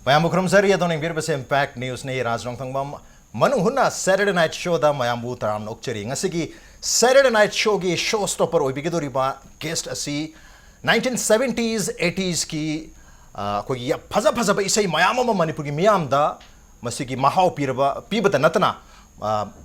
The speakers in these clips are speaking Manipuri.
Mayam Bukram Sari Adoning Birbas Impact News Ni Rajrong Tangbam Manung Hutna Saturday Night Show da Mayambu Taram Nokcheri Ngasigi Saturday Night Show gi showstopper Oibigidoriba guest asi 1970s 80s ki koi phaza phaza ba isai mayam ma Manipur gi miyam da masigi mahau pirba pibata natna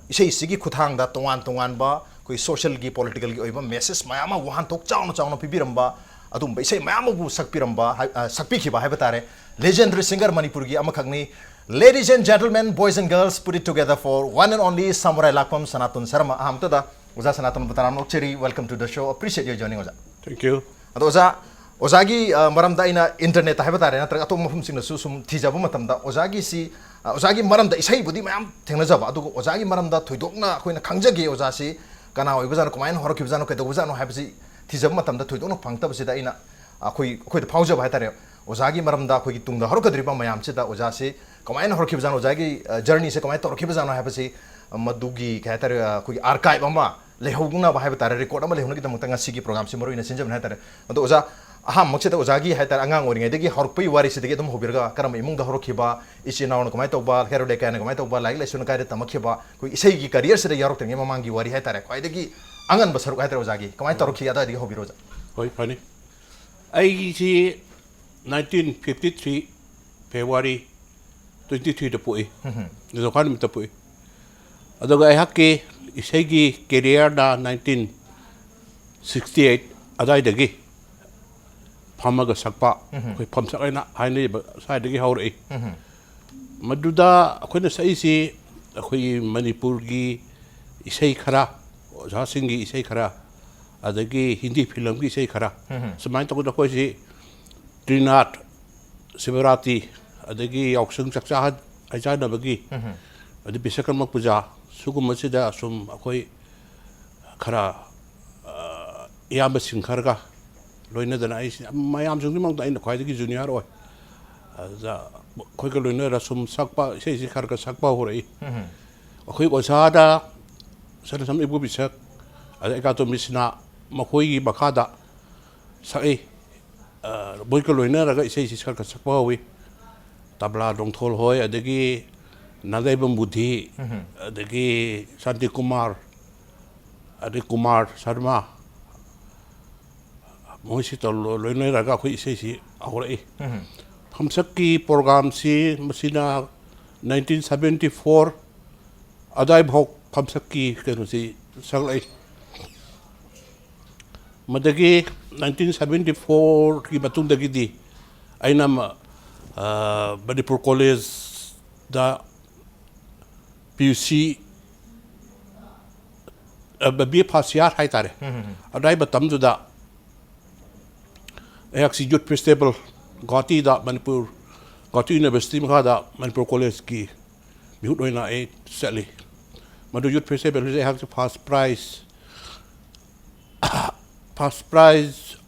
isai sigi khuthang da tongan ba koi social gi political gi oiba message mayam wahan tok chawna pibiramba adum ba isai mayam bu sakpiramba sakpikhiba haibatare legendary singer Manipur gi amakhagni. Ladies and gentlemen, boys and girls, put it together for one and only SAMURAILAKPAM Sanaton Sharma. Hamtada Uza Sanaton Bataram Nokcheri, welcome to the show. Appreciate you joining Uza. Thank you. Ozagi maramda ina internet habatare natraga to mafum singna susum thijabu matamda ozagi si ozagi maramda isai budi mayam thengnajaba adu ozagi maramda thoidokna khoina khangjage ozasi kana oibajano kumain horokibjano kedobujano habisi thijabu matamda thoidokna phangtabsida ina khoi phaujaba haitare ozagi maramda khoi tungda horokadriba mayam chida ozasi kumain horokibjano ozagi journey se kumain torokibjano habisi madugi khaitare khoi archive ama lehogna ba habatare record ama lehogna kidamta ngasigi program se maro ina senjam haitare adu oza aham maksudnya ozagi haitare angang oring edegi horpui wari sidegi dum hobirga karam imung da horokiba ichi naun komai toba hero de kan komai toba lai lesun kai tamakhiba koi isai gi career sida yarok tengi mamangi wari haitare koi degi angan basar haitare ozagi komai torokhi ada degi hobiroza Hoi pani ai si 1953 February 23 da pui do kan mit pui adoga ai hakke isai gi career da 1968 adai degi Pamaga sakpa koi pamsak ai na haini sai degi hauri maduda khoi na sai si khoi Manipur gi isai khara oza singi isai khara adagi Hindi film gi isai khara samai to da khoi si Trinat Sivarati adagi auksung saksa aja na bagi adi bisakan mak puja sugum masida sum khoi khara yamba singkharga loina dana ai mayam jung mong dai na khoi gi junior oi za khoi ga loina ra sum sakpa sei khar ga sakpa ho rei khoi go sa da sar sam ibu bisak ai ka to misna ma khoi gi bakha da sai boi ga loina ra ga sei khar ga sakpa ho wi tabla dong thol hoi adagi nadai bam budhi adagi Santi Kumar adi Kumar Sharma Moisi to loina raga khoi sei aure phamsak ki program si masina 1974 adai bhok phamsak ki kenu si saglai madagi 1974 ki batung dagi di aina Manipur College da PUC BA Pasiar hai tare adai batam juda Actually, youth festival Gauti da Manipur Gauti University maka da Manipur College ki bihut oina e sali madu youth festival is have first prize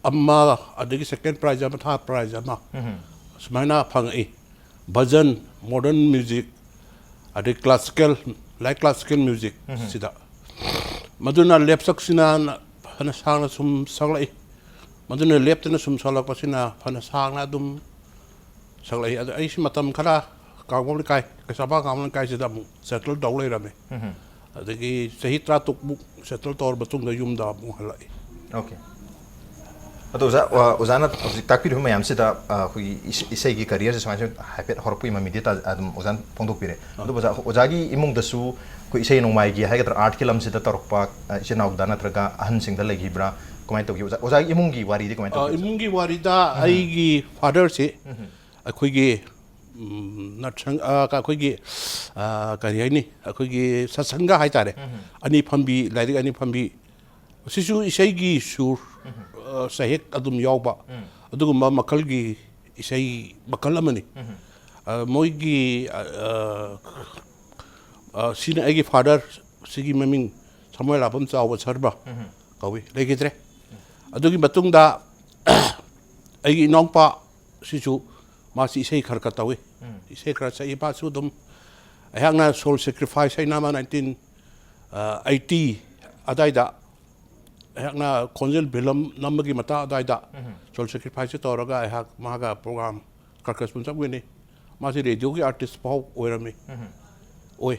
amma adagi second prize amma third prize amma smaina phang e bhajan modern music adi classical music sida maduna lepsak sina hana sang sum saglai maduna leptana sum salak pasina phana sangna dum saglai ai si matam khara kawmol kai kasaba kawmol kai sida mu settle dawle rame adagi sahi tratuk bu settle tor batung da yum da mu halai okay ado uzana takpir huma yam sida hui isai gi career se samai hapet horpui ma media adum uzan pondok pire ado ozagi imung dasu ku isai nongmai gi haiga art kilam sida tarokpa isai naugdana traga ahan singda legibra comment to ozagi imungi wari de comment imungi wari da ai gi father se akhoi gi natsang ka khoi gi kari ai ni akhoi gi sasanga hai tare ani phambi lairi ani phambi sisu isai gi sur sahek adum yawba adugumba makal gi isai makal amani moi gi sina ai gi father sigi maming SAMURAILAKPAM chawa Sharma kawi legitre adugi batungda ai nongpa sisu masi isai khar ka tawi isai khar sai pa su dum ayangna soul sacrifice ai nama 1980 adaida ayangna konjel bilam namagi mata adaida soul sacrifice to raga ayak maga program karkas pun sabwini ꯃꯥꯁꯤ ꯔꯦꯗꯤꯑꯣꯒꯤ ꯑꯥꯔꯇꯤꯁ ꯐꯥꯎ ꯑꯣꯏꯔꯝꯃꯤ ꯑꯣꯏ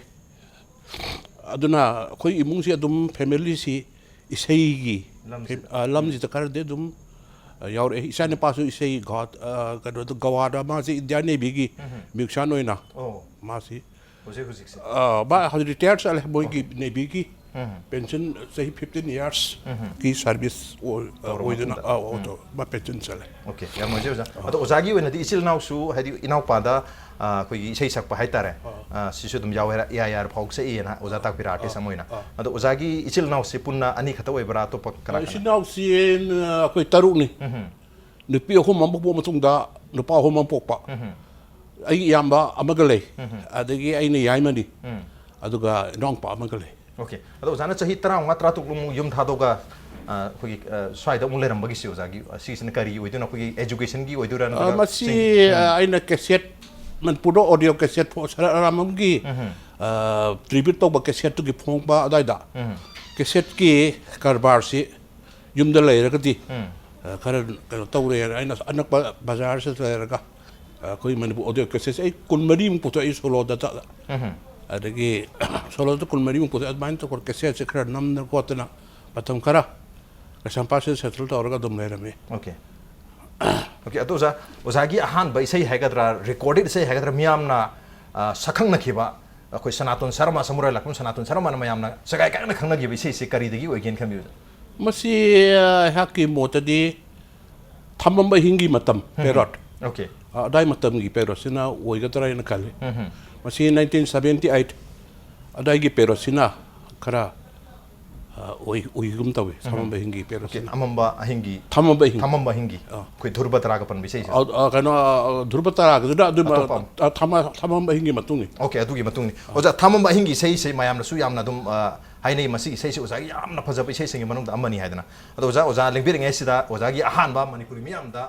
ꯑꯗꯨꯅ ꯑꯩꯈꯣꯏ ꯏꯃꯨꯡꯁꯤ ꯑꯗꯨꯝ ꯐꯦꯃꯤꯂꯤꯁꯤ ꯏꯁꯩꯒꯤ ꯂꯝꯁꯤꯗ ꯈꯔꯗꯤ ꯑꯗꯨꯝ ꯌꯥꯎꯔꯛꯑꯦ ꯏꯆꯥ ꯅꯨꯄꯥꯁꯨ ꯏꯁꯩ ꯀꯩꯅꯣꯗ ꯒꯋꯥꯗ ꯃꯥꯁꯤ ꯏꯟꯗꯤꯌꯥꯟ ꯅꯦꯚꯤꯒꯤ ꯃ꯭ꯌꯨꯖꯤꯁꯤꯌꯥꯟ ꯑꯣꯏꯅ ꯃꯥꯁꯤ ꯃꯥ ꯍꯧꯖꯤꯛ ꯔꯤꯇꯥꯌꯔ ꯆꯠꯂꯦ ꯃꯣꯏꯒꯤ ꯅꯦꯚꯤꯒꯤ ꯄꯦꯟꯁꯟ ꯆꯍꯤ 15 yearsꯀꯤ ꯁꯥꯔꯚꯤꯁ ꯑꯣꯏꯗꯅ ꯃꯥ ꯄꯦꯟꯁꯟ ꯆꯠꯂꯦ ꯑꯣꯀꯦ ꯌꯥꯝ ꯅꯨꯡꯉꯥꯏꯖꯩ ꯑꯣꯖꯥ ꯑꯗꯣ ꯑꯣꯖꯥꯒꯤ ꯑꯣꯏꯅꯗꯤ ꯏꯆꯤꯜ ꯏꯅꯥꯎꯁꯨ ꯍꯥꯏꯗꯤ ꯏꯅꯥꯎꯄꯥꯗ ꯑꯩꯈꯣꯏꯒꯤ ꯏꯁꯩ ꯁꯛꯄ ꯍꯥꯏꯇꯥꯔꯦ ꯁꯤꯁꯨ ꯑꯗꯨꯝ ꯌꯥꯎꯋꯦ ꯌꯥꯔ ꯐꯥꯎ ꯁꯛꯏꯅ ꯑꯣꯖꯥ ꯇꯥꯛꯄꯤꯔ ꯑꯥꯔꯇꯤꯁ ꯑꯃ ꯑꯣꯏꯅ ꯑꯗꯣ ꯑꯣꯖꯥꯒꯤ ꯏꯆꯤꯜ ꯏꯅꯥꯎꯁꯤ ꯄꯨꯟꯅ ꯑꯅꯤ ꯈꯛꯇ ꯑꯣꯏꯕ꯭ꯔꯥ ꯑꯇꯣꯞꯄ ꯀꯅꯥ ꯏꯆꯤꯜ ꯏꯅꯥꯎꯁꯤ ꯑꯩꯈꯣꯏ 3ꯅꯤ ꯅꯨꯄꯤ 3 ꯑꯃ ꯄꯣꯛꯄ ꯃꯇꯨꯡꯗ ꯅꯨꯄꯥ 3 ꯑꯃ ꯄꯣꯛꯄ ꯑꯩꯒꯤ ꯏꯌꯥꯝꯕ ꯑꯃꯒ ꯂꯩ ꯑꯗꯒꯤ ꯑꯩꯅ ꯌꯥꯏꯃꯅꯤ ꯑꯗꯨꯒ ꯏꯅꯥꯎꯄꯥ ꯑꯃꯒ ꯂꯩ ꯑꯣꯀꯦ ꯑꯗꯣ ꯑꯣꯖꯥꯅ ꯆꯍꯤ 15-16 ꯌꯨꯝ ꯊꯥꯗꯣꯛꯑꯒ ꯑꯩꯈꯣꯏꯒꯤ ꯁ꯭ꯋꯥꯏꯗ ꯑꯃꯨꯛ ꯂꯩꯔꯝꯕꯒꯤꯁꯤ ꯑꯣꯖꯥꯒꯤ ꯁꯤꯁꯤꯅ ꯀꯔꯤ ꯑꯣꯏꯗꯣꯏꯅꯣ ꯑꯩꯈꯣꯏꯒ ꯑꯦꯖꯨꯀꯦꯁꯟꯒꯤ ꯑꯣꯏꯗꯣꯏꯔꯥ ꯅꯠꯇ꯭ꯔꯒ ꯃꯁꯤ ꯑꯩꯅ ꯀꯦꯁꯦꯠ ꯃꯅꯤꯄꯨꯔꯗ ꯑꯣꯗꯤꯑꯣ ꯀꯦꯁꯦꯠ ꯁꯔꯥꯔꯥꯃꯝꯒꯤ ꯇ꯭ꯔꯤꯕ꯭ꯌꯨꯠ ꯇꯧꯕ ꯀꯦꯁꯦꯠꯇꯨꯒꯤ ꯐꯣꯡꯕ ꯑꯗꯨꯋꯥꯏꯗ ꯀꯦꯁꯦꯠꯀꯤ ꯀꯔꯕꯥꯔꯁꯤ ꯌꯨꯝꯗ ꯂꯩꯔꯒꯗꯤ ꯈꯔ ꯀꯩꯅꯣ ꯇꯧꯔꯦꯅ ꯑꯩꯅ ꯑꯅꯛꯄ ꯕꯖꯥꯔꯁꯤꯗ ꯂꯩꯔꯒ ꯑꯩꯈꯣꯏ ꯃꯅꯤꯄꯨꯔ ꯑꯣꯗꯤꯑꯣ ꯀꯦꯁꯦꯠꯁꯦ ꯑꯩ 24ꯃꯨꯛ ꯄꯨꯊꯣꯛꯏ ꯁꯣꯂꯣꯗ ꯑꯗꯒꯤ ꯁꯣꯂꯣꯗ 24ꯃꯨꯛ ꯄꯨꯊꯣꯛꯑꯦ ꯑꯗꯨꯃꯥꯏꯅ ꯇꯧꯕ ꯀꯦꯁꯦꯠꯁꯦ ꯈꯔ ꯅꯝꯗꯅ ꯈꯣꯠꯇꯅ ꯃꯇꯝ ꯈꯔ ꯀꯩꯁꯥꯝꯄꯥꯠꯁꯤꯗ ꯁꯦꯇꯜ ꯇꯧꯔꯒ ꯑꯗꯨꯝ ꯂꯩꯔꯝꯃꯤ ꯑꯣꯀꯦ ꯑꯣꯀꯦ ꯑꯗꯣ ꯑꯣꯖꯥꯒꯤ ꯑꯍꯥꯟꯕ ꯏꯁꯩ ꯍꯥꯏꯒꯗ꯭ꯔꯥ ꯔꯦꯀꯣꯔꯗꯦꯠ ꯏꯁꯩ ꯍꯥꯏꯒꯗ꯭ꯔꯥ ꯃꯤꯌꯥꯝꯅ ꯁꯛꯈꯪꯅꯈꯤꯕ ꯑꯩꯈꯣꯏ ꯁꯅꯥꯇꯣꯟ ꯁꯔꯃ ꯁꯃꯨꯔꯥꯏꯂꯥꯛꯄꯝ ꯁꯅꯥꯇꯣꯟ ꯁꯔꯃꯅ ꯃꯌꯥꯝꯅ ꯁꯒꯥꯏ ꯀꯥꯏꯅ ꯈꯪꯅꯈꯤꯕ ꯏꯁꯩꯁꯤ ꯀꯔꯤꯗꯒꯤ ꯑꯣꯏꯒꯦꯅ ꯈꯟꯕꯤꯕ ꯃꯁꯤ ꯑꯩꯍꯥꯛꯀꯤ ꯃꯣꯠꯇꯗꯤ ꯊꯝꯕꯝꯕ ꯍꯤꯡꯒꯤ ꯃꯇꯝ ꯄꯦꯔꯣꯠ ꯑꯣꯀꯦ ꯑꯗꯥꯏ ꯃꯇꯝꯒꯤ ꯄꯦꯔꯣꯠꯁꯤꯅ ꯑꯣꯏꯒꯗ꯭ꯔꯥ ꯍꯥꯏꯅ ꯈꯜꯂꯤ ꯃꯁꯤ 1978 ꯑꯗꯥꯏꯒꯤ ꯄꯦꯔꯣꯠꯁꯤꯅ ꯈꯔ ꯑꯣꯏꯒꯨꯝ ꯇꯧꯏ ꯊꯝꯕꯝꯕ ꯍꯤꯡꯒꯤ ꯄꯦꯔꯣꯠꯁꯤꯅ ꯑꯃꯝꯕ ꯑꯍꯤꯡꯒꯤ ꯊꯝꯕꯝꯕ ꯍꯤꯡ ꯊꯝꯕꯝꯕ ꯍꯤꯡꯒꯤ ꯑꯩꯈꯣꯏ ꯙꯨꯔꯕ ꯇꯔꯥꯒ ꯄꯟꯕ ꯏꯁꯩꯁꯦ ꯀꯩꯅꯣ ꯙ꯭ꯔꯨꯕ ꯇꯔꯥꯒꯗꯨꯅ ꯑꯗꯨ ꯊꯝꯕꯝꯕ ꯍꯤꯡꯒꯤ ꯃꯇꯨꯡꯅꯤ ꯑꯣꯀꯦ ꯑꯗꯨꯒꯤ ꯃꯇꯨꯡꯅꯤ ꯑꯣꯖꯥ ꯊꯝꯕꯝꯕ ꯑꯍꯤꯡꯒꯤ ꯏꯁꯩꯁꯦ ꯃꯌꯥꯝꯅꯁꯨ ꯌꯥꯝꯅ ꯑꯗꯨꯝ ꯍꯥꯏꯅꯩ ꯃꯁꯤꯒꯤ ꯏꯁꯩꯁꯦ ꯑꯣꯖꯥꯒꯤ ꯌꯥꯝꯅ ꯐꯖꯕ ꯏꯁꯩꯁꯤꯡꯒꯤ ꯃꯅꯨꯡꯗ ꯑꯃꯅꯤ ꯍꯥꯏꯗꯅ ꯑꯗꯣ ꯑꯣꯖꯥ ꯂꯦꯡꯕꯤꯔꯤꯉꯩꯁꯤꯗ ꯑꯣꯖꯥꯒꯤ ꯑꯍꯥꯟꯕ ꯃꯅꯤꯄꯨꯔꯤ ꯃꯤꯌꯥꯝꯗ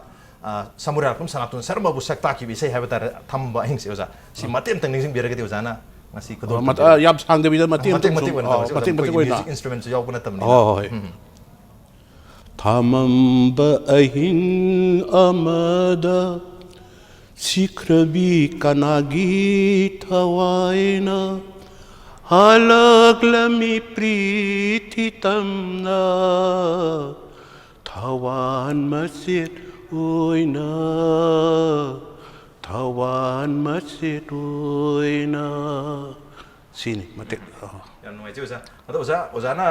ꯁꯃꯨꯔꯥꯏꯂꯥꯛꯄꯝ ꯁꯅꯥꯇꯣꯟ ꯁꯔꯃꯕꯨ ꯁꯛ ꯇꯥꯛꯈꯤꯕ ꯏꯁꯩ ꯍꯥꯏꯕ ꯇꯥꯔꯦ ꯊꯝꯕꯝꯕ ꯑꯍꯤꯡꯁꯦ ꯑꯣꯖꯥ ꯁꯤ ꯃꯇꯦꯛ ꯑꯃꯇꯪ ꯅꯤꯡꯁꯤꯡꯕꯤꯔꯒꯗꯤ ꯑꯣꯖꯥꯅ ꯉꯁꯤ ꯌꯥꯝ ꯁꯥꯡꯗꯕꯤꯗ ꯃꯇꯦꯛ ꯃꯇꯦꯛ ꯑꯣꯏꯅ ꯃ꯭ꯌꯨꯖꯤꯛ ꯏꯟꯁꯇ꯭ꯔꯨꯃꯦꯟꯁꯨ ꯌꯥꯎꯕ ꯅꯠꯇꯕꯅꯤꯅ ꯍꯣꯏ ꯊꯝꯃꯝꯕ ꯑꯍꯤꯡ ꯑꯃꯗ ꯁꯤꯈ꯭ꯔꯕꯤ ꯀꯅꯥꯒꯤ ꯊꯋꯥꯏꯅ ꯍꯜꯂꯛꯂꯝꯃꯤ ꯄ꯭ꯔꯤꯊꯤ ꯇꯝꯅ ꯊꯋꯥꯟ ꯃꯆꯦꯠ ꯑꯣꯏꯅ ꯊꯋꯥꯟ ꯃꯆꯦꯠ ꯑꯣꯏꯅ ꯁꯤꯅꯤ ꯃꯇꯦꯛ ꯌꯥꯝ ꯅꯨꯡꯉꯥꯏꯖꯩ ꯑꯣꯖꯥ ꯑꯗꯣ ꯑꯣꯖꯥꯅ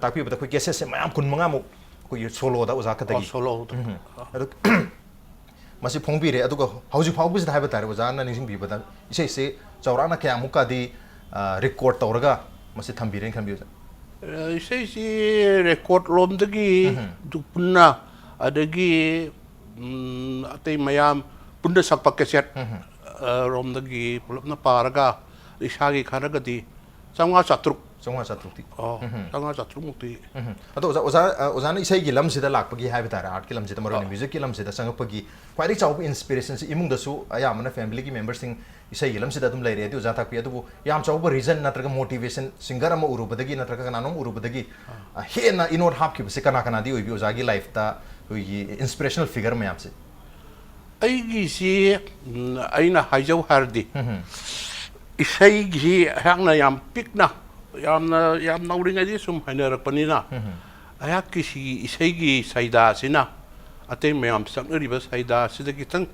ꯇꯥꯛꯄꯤꯕꯗ ꯑꯩꯈꯣꯏ ꯀꯦꯁꯦꯠꯁꯦ ꯃꯌꯥꯝ 25ꯃꯨꯛ ꯑꯩꯈꯣꯏꯒꯤ ꯁꯣꯂꯣꯗ ꯑꯣꯖꯥ ꯈꯛꯇꯒꯤ ꯑꯗꯣ ꯃꯁꯤ ꯐꯣꯡꯕꯤꯔꯦ ꯑꯗꯨꯒ ꯍꯧꯖꯤꯛ ꯐꯥꯎꯕꯁꯤꯗ ꯍꯥꯏꯕ ꯇꯥꯔꯦ ꯑꯣꯖꯥꯅ ꯅꯤꯡꯁꯤꯡꯕꯤꯕꯗ ꯏꯁꯩꯁꯦ ꯆꯥꯎꯔꯥꯛꯅ ꯀꯌꯥꯃꯨꯛꯀꯗꯤ ꯔꯦꯀꯣꯔꯗ ꯇꯧꯔꯒ ꯃꯁꯤ ꯊꯝꯕꯤꯔꯦꯅ ꯈꯟꯕꯤꯌꯨ ꯏꯁꯩꯁꯤ ꯔꯦꯀꯣꯔꯗ ꯂꯣꯝꯗꯒꯤ ꯄꯨꯟꯅ ꯑꯗꯒꯤ ꯑꯇꯩ ꯃꯌꯥꯝ ꯄꯨꯟꯅ ꯁꯛꯄ ꯀꯦꯁꯦꯠ ꯔꯣꯝꯗꯒꯤ ꯄꯨꯂꯞꯅ ꯄꯥꯔꯒ ꯏꯁꯥꯒꯤ ꯈꯔꯒꯗꯤ 500-700 500-700 ꯑꯗꯣ ꯑꯣꯖꯥꯅ ꯏꯁꯩꯒꯤ ꯂꯝꯁꯤꯗ ꯂꯥꯛꯄꯒꯤ ꯍꯥꯏꯕ ꯇꯥꯔꯦ ꯑꯥꯔꯠꯀꯤ ꯂꯝꯁꯤꯗ ꯃꯔꯨꯑꯣꯏꯅ ꯃ꯭ꯌꯨꯖꯤꯛꯀꯤ ꯂꯝꯁꯤꯗ ꯆꯪꯉꯛꯄꯒꯤ ꯈ꯭ꯋꯥꯏꯗꯒꯤ ꯆꯥꯎꯕ ꯏꯟꯁꯄꯤꯔꯦꯁꯟꯁꯤ ꯏꯃꯨꯡꯗꯁꯨ ꯑꯌꯥꯝꯕꯅ ꯐꯦꯃꯤꯂꯤꯒꯤ ꯃꯦꯝꯕꯔꯁꯤꯡ ꯏꯁꯩꯒꯤ ꯂꯝꯁꯤꯗ ꯑꯗꯨꯝ ꯂꯩꯔꯦ ꯑꯗꯨ ꯑꯣꯖꯥ ꯇꯥꯛꯄꯤ ꯑꯗꯨꯕꯨ ꯌꯥꯝ ꯆꯥꯎꯕ ꯔꯤꯖꯟ ꯅꯠꯇ꯭ꯔꯒ ꯃꯣꯇꯤꯚꯦꯁꯟ ꯁꯤꯡꯒꯔ ꯑꯃ ꯎꯔꯨꯕꯗꯒꯤ ꯅꯠꯇ꯭ꯔꯒ ꯀꯅꯥꯅꯣꯝ ꯎꯔꯨꯕꯗꯒꯤ ꯍꯦꯟꯅ ꯏꯅꯣꯠ ꯍꯥꯞꯈꯤꯕꯁꯤ ꯀꯅꯥꯗꯤ ꯑꯣꯏꯕꯤ ꯑꯣꯖꯥꯒꯤ ꯂꯥꯏꯐꯇ ꯑꯩꯈꯣꯏꯒꯤ ꯏꯟꯁꯄꯤꯔꯦꯁꯅꯦꯜ ꯐꯤꯒꯔ ꯃꯌꯥꯝꯁꯦ ꯑꯩꯒꯤꯁꯤ ꯑꯩꯅ ꯍꯥꯏꯖꯧ ꯍꯥꯏꯔꯗꯤ ꯏꯁꯩꯒꯤ ꯑꯩꯍꯥꯛꯅ ꯌꯥꯝ ꯄꯤꯛꯅ ꯌꯥꯝ ꯅꯧꯔꯤꯉꯩꯗꯤ ꯁꯨꯝ ꯍꯩꯅꯔꯛꯄꯅꯤꯅ ꯑꯩꯍꯥꯛꯀꯤ ꯏꯁꯩꯒꯤ ꯁꯩꯗꯥꯁꯤꯅ ꯑꯇꯩ ꯃꯌꯥꯝ ꯁꯛꯅꯔꯤꯕ ꯁꯩꯗꯥꯁꯤꯗ ꯈꯤꯇꯪ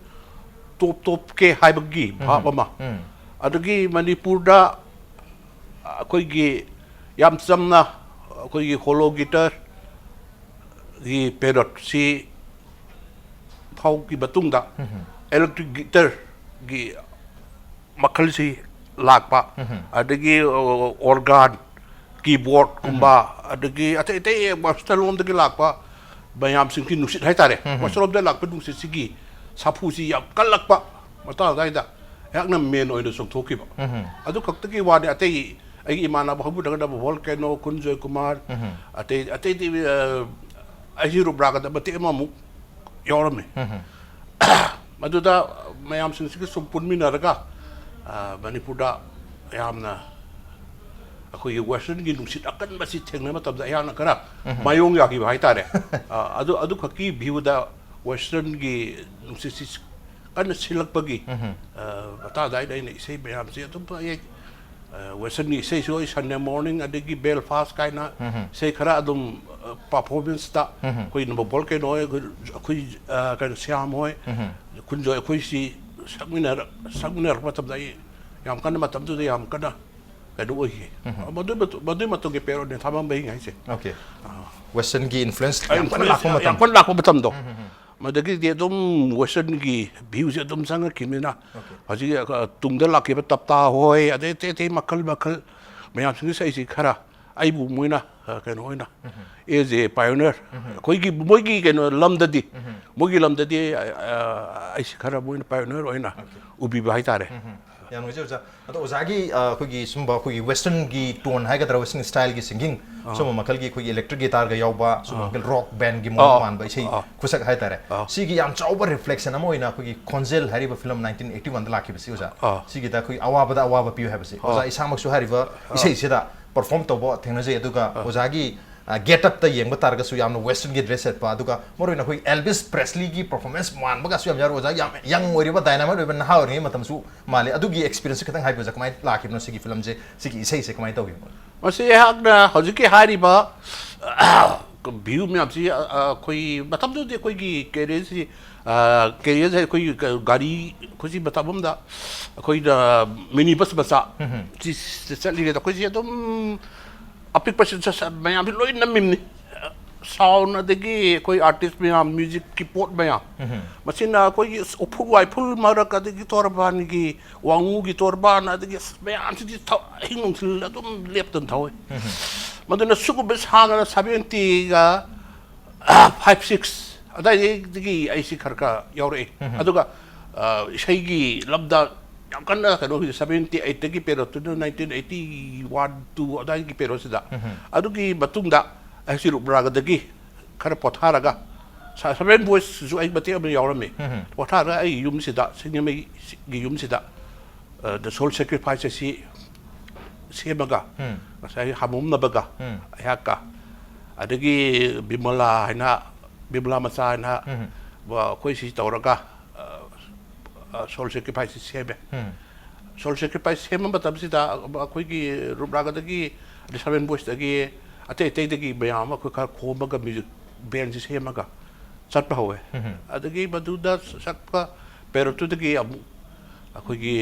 ꯇꯣꯞꯀꯦ ꯍꯥꯏꯕꯒꯤ ꯚꯥꯕ ꯑꯃ ꯑꯗꯒꯤ ꯃꯅꯤꯄꯨꯔꯗ ꯑꯩꯈꯣꯏꯒꯤ ꯌꯥꯝ ꯆꯝꯅ ꯑꯩꯈꯣꯏꯒꯤ ꯍꯣꯂꯣ ꯒꯤꯇꯔꯒꯤ ꯄꯦꯔꯣꯠꯁꯤ ꯐꯥꯎꯒꯤ ꯃꯇꯨꯡꯗ electric ꯒꯤꯇꯔꯒꯤ ꯃꯈꯜꯁꯤ ꯂꯥꯛꯄ ꯑꯗꯒꯤ organ keyboardꯀꯨꯝꯕ ꯑꯗꯒꯤ ꯑꯇꯩ ꯋꯦꯁꯇꯔꯟ ꯂꯣꯝꯗꯒꯤ ꯂꯥꯛꯄ ꯃꯌꯥꯝꯁꯤꯡꯒꯤ ꯅꯨꯡꯁꯤꯠ ꯍꯥꯏꯇꯥꯔꯦ ꯋꯦꯁꯇꯔꯟ ꯂꯣꯝꯗ ꯂꯥꯛꯄ ꯅꯨꯡꯁꯤꯠꯁꯤꯒꯤ ꯁꯥꯐꯨꯁꯤ ꯌꯥꯝ ꯀꯜꯂꯛꯄ ꯃꯇꯥꯡ ꯑꯗꯨꯋꯥꯏꯗ ꯑꯩꯍꯥꯛꯅ ꯃꯦꯟ ꯑꯣꯏꯅ ꯆꯣꯡꯊꯣꯛꯈꯤꯕ ꯑꯗꯨ ꯈꯛꯇꯒꯤ ꯋꯥꯗꯤ ꯑꯇꯩ ꯑꯩꯒꯤ ꯏꯃꯥꯟꯅꯕ ꯍꯧꯕꯤꯔꯒꯗꯕ ꯚꯣꯜꯀꯦꯅꯣ ꯀꯨꯟꯖꯣꯏ ꯀꯨꯃꯥꯔ ꯑꯇꯩꯗꯤ ꯑꯩꯁꯤ ꯔꯨꯕ꯭ꯔꯥꯒꯗ ꯃꯇꯦꯛ ꯑꯃꯃꯨꯛ ꯌꯥꯎꯔꯝꯃꯤ ꯃꯗꯨꯗ ꯃꯌꯥꯝꯁꯤꯡꯁꯤꯒ ꯁꯨꯝ ꯄꯨꯟꯃꯤꯟꯅꯔꯒ ꯃꯅꯤꯄꯨꯔꯗ ꯌꯥꯝꯅ ꯑꯩꯈꯣꯏꯒꯤ ꯋꯦꯁꯇꯔꯟꯒꯤ ꯅꯨꯡꯁꯤꯠ ꯑꯀꯟꯕꯁꯤ ꯊꯦꯡꯅꯕ ꯃꯇꯝꯗ ꯑꯩꯍꯥꯛꯅ ꯈꯔ ꯃꯥꯌꯣꯡ ꯌꯥꯈꯤꯕ ꯍꯥꯏꯇꯥꯔꯦ ꯑꯗꯨ ꯈꯛꯀꯤ ꯚ꯭ꯌꯨꯗ ꯋꯦꯁꯇꯔꯟꯒꯤ ꯅꯨꯡꯁꯤꯠꯁꯤ kana silakpagi ata dai dai nei sei bayam si atum pa ye western ni sei so Sunday morning adigi Belfast kaina sei khara adum performance ta koi number bol ke noi koi kan siam hoi kun jo koi si sagminar matam dai yam kana matam tu yam kana kadu oi madu matu ke pero ne thamam bai ngai se okay western gi influence yam kana lakko matam do madagi dia dum western gi views dum sanga kimina haji tungda lakki ba tapta hoi ade te makal mayam singi sai si khara ai bu muina kan hoina is a pioneer koi gi moi gi kan lamdadi moi gi lamdadi ai si khara muina pioneer hoina ubi bai tare yang ngai ja ato ozagi khoi gi sumba khoi gi western gi tone hai ga dra western style gi singing sum makal gi khoi electric guitar ga yauba sum makal rock band gi mo man ba sei khusak hai tare si gi yam chauba reflection amo ina khoi gi konzel hari ba film 1981 da lakhi basi oza si gi da khoi awaba piu hai basi oza isamak su hari ba isei sida perform to bo thengna je aduga ozagi get up ta yeng ba targa su yam western gi dress set pa aduga moro ina khoi Elvis Presley gi performance man ba ga su yam jar oza yam yang ori ba dynamite ba na hauri matam su male adugi experience ka tang hai ba ja kamai lakhi no si gi film je si gi isei se kamai to gi masi hakna hojiki hari ba view me apsi koi matam do de koi gi keresi keresi koi gari koi batabum da koi da minibus basa si sali da koi adum apik person sa mayam loi namim ni sound adagi koi artist mayam music ki pot mayam masina koi ophu wai full marak adagi torban gi wangu gi torban adagi mayam si hingong sil adum lepton thawai maduna suku bes hanga 70 ga 56 adai digi ai si kharka yaure aduga isai gi labda yam kanna kano 78 dagi pero to 1981 to adai gi pero sida adugi batungda ai si rubraga dagi khara potharaga seven boys zu ai bati am yaure me potharaga ai yum sida singme gi yum sida the soul sacrifice si semaga sai hamum na baga ayaka adagi bimala haina bimala masa na ba koi si tawraga soul sacrifice sebe soul sacrifice sema batam sida koi gi rubraga dagi the seven boys dagi ate dagi bayama ko ka khomaga music band si semaga satpa howe adagi baduda sakpa pero tu dagi koi gi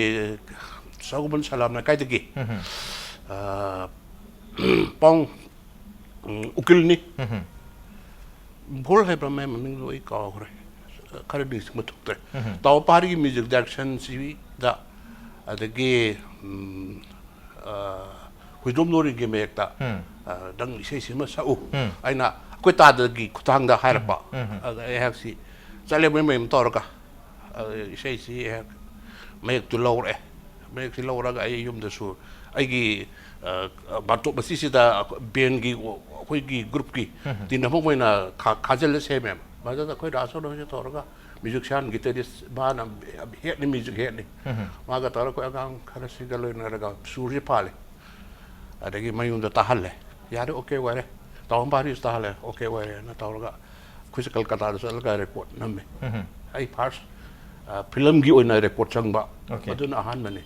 saguban salam na kai dagi pong ukil ni bol hai pra mai maming loi ka hore kare dis matuk tre taw pari music direction si da adagi huidom lori ge mek ta dang sei si ma sa u aina koi ta dagi khutang da hai pa ai hak si chale mai mai tor ka sei si hak mek tu lor mek si lor ga ai yum da su ai gi batok basi sida ben gi koi gi group gi tin na mo na khajal se mem ba da koi ra so no je tor ga music shan guitarist ba na he ni music he ni ma ga tor ko agang khara si ga lo na ga suri pale adagi mayung da tahalle yare okay ware tawam bari tahalle okay ware na tor ga physical kata da sal ga record namme ai parts film gi oina record chang ba aduna han mane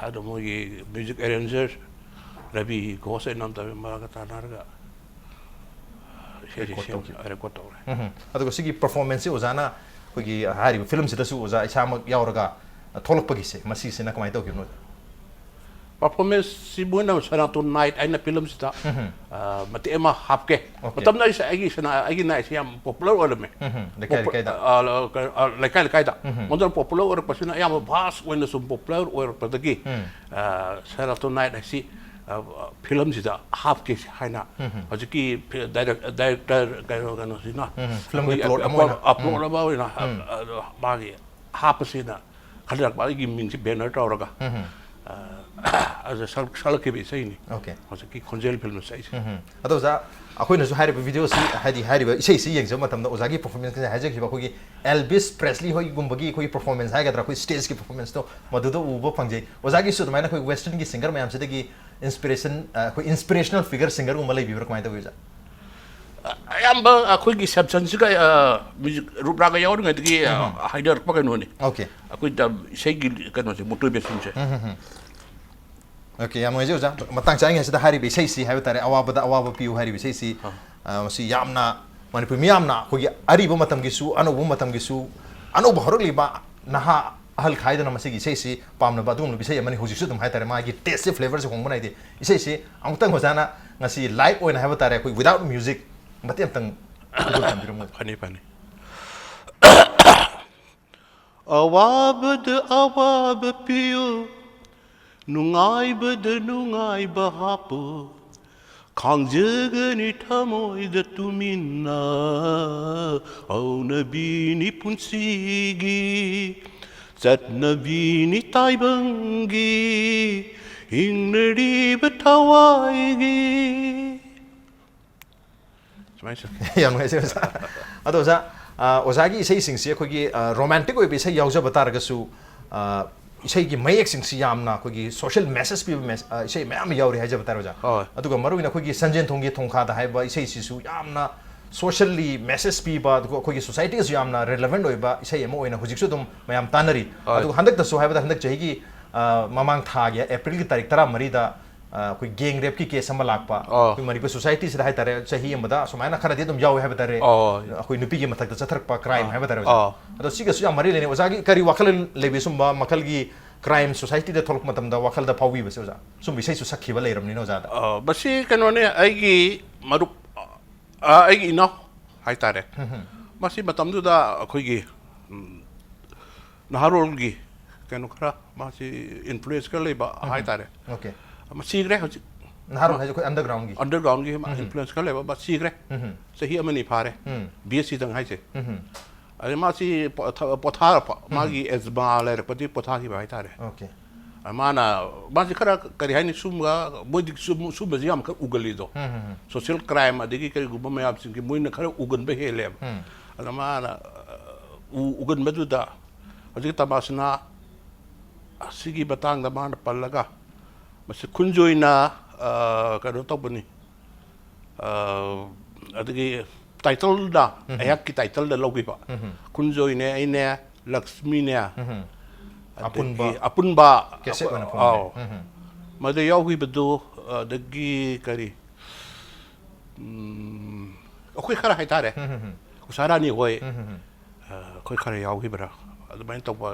ada mogi music arranger rabi gose nam ta maraga tanarga record tawre adugo sigi performance ozana kogi hari film sida su oza isama yauraga tholok pagi se masi se na kamai to kino performance si buena Sanaton night aina film sita mati ema hapke matam na isa agi sana agi na siam popular or me lekai da modal popular or pasina yam bas when so popular or padagi Sanaton night si film sita hapke haina hajiki director kano sina film upload ba na bagi hapasina khadak bagi min si banner tawraga as a salaki be say ni okay was ki konjel film sai ado za akoi na so hari video si hari ba isei si yeng jama tamda ozagi performance ka haje ki ba kogi Elvis Presley hoi gumbagi koi performance ha ga dra koi stage ki performance to madudo ubo pangje ozagi su mai na koi western ki singer mayam se de ki inspiration koi inspirational figure singer ko malai bibra kamai ta goja ꯑꯌꯥꯝꯕ ꯑꯩꯈꯣꯏꯒꯤ ꯁꯦꯞꯁꯟꯁꯤꯒ ꯃ꯭ꯌꯨꯖꯤꯛ ꯔꯨꯞꯔꯥꯒ ꯌꯥꯎꯔꯤꯉꯩꯗꯒꯤ ꯍꯥꯏꯅꯔꯛꯄ ꯀꯩꯅꯣꯅꯤ Okay. ꯑꯩꯈꯣꯏ ꯏꯁꯩꯒꯤ ꯀꯩꯅꯣꯁꯦ ꯃꯣꯇꯤꯚꯦꯁꯟꯁꯦ Okay, yam ngai oja matang chang ngai sida hari bi sei si haiba tare awaba piu hari bi sei si masi yamna manipur mi yamna khogi ari bo matam gi su ano bo matam gi su ano bo horli ba naha ahal khai da na masi gi sei si pamna ba dum bi sei amani hoji su dum hai tare ma gi taste flavor se khong banai de sei si amtang hojana ngasi live oina haiba tare khoi without music mati amtang Funny, funny. Awabad awab piyo, nungay bad nungay bahapo, kangjagani tamoy da tumina, aw nabini punsigi, sat nabini taibangi, hingnari batawaygi. yam ngai oja ado oja ozagi isei sing si khogi romantic oi bi sei yauja batar ga su isei gi mayek sing si yamna khogi social message bi isei mayam yauri haja batar oja aduga maruina khogi sanjen thonggi thongkha da haiba isei si su yamna socially message bi ba khogi society ga su yamna relevant oi ba isei amo oina hujik su dum mayam tanari aduga handak da su haiba da handak jahi gi mamang tha ge april gi tarik 13 da कोई गैंग रेप की केस अमा लाकपा कोई मणिपुर सोसाइटी से हाय तारे चाही अमदा सुमायना खरा दे तुम जाओ है बतारे कोई नुपी के मथक चथरपा क्राइम है बतारे अदो सिगा सुया मरी लेने ओजागी करी वखल लेबे सुम्बा मखल की क्राइम सोसाइटी दे थोलक मतम दा वखल दा फावी बसे ओजा सुम विषय सु सखिबा लेरमनि नो जादा बसी कनोने आइगी मरुप आइगी इनो हाय तारे मसी मतम दुदा अखोइगी नहारोलगी कनो खरा मसी इन्फ्लुएंस कर लेबा हाय तारे ओके सीग्रे हजिक नहारो है कोई अंडरग्राउंड की इन्फ्लुएंस कर लेबा बस सीग्रे सही अमनी फारे बीएससी तंग हाइसे अरे मासी पोथार मागी एजमा लेरपति पोथा की बाय तारे ओके माना मासी खरा करी हाइनि सुमगा बोदि सुम जियाम ख उगली दो सोशल क्राइम अदिगी करी गुब में आप सिंग मोइन खरा उगन बे हेले अदा माना उगन बदुदा हजिक तमासना सिगी बतांग दा मान पल्लगा मसे खुंजोइना कनो तबनी अदगी टाइटल दा अयाक की टाइटल दा लोगिबा खुंजोइने आइने लक्ष्मी ने अपुनबा कैसे बना फोन मदे यावगी बदो अदगी करी अखोय खरा हाइतारे उसारानी होय अखोय खरा यावगी बरा अदमाइन तबा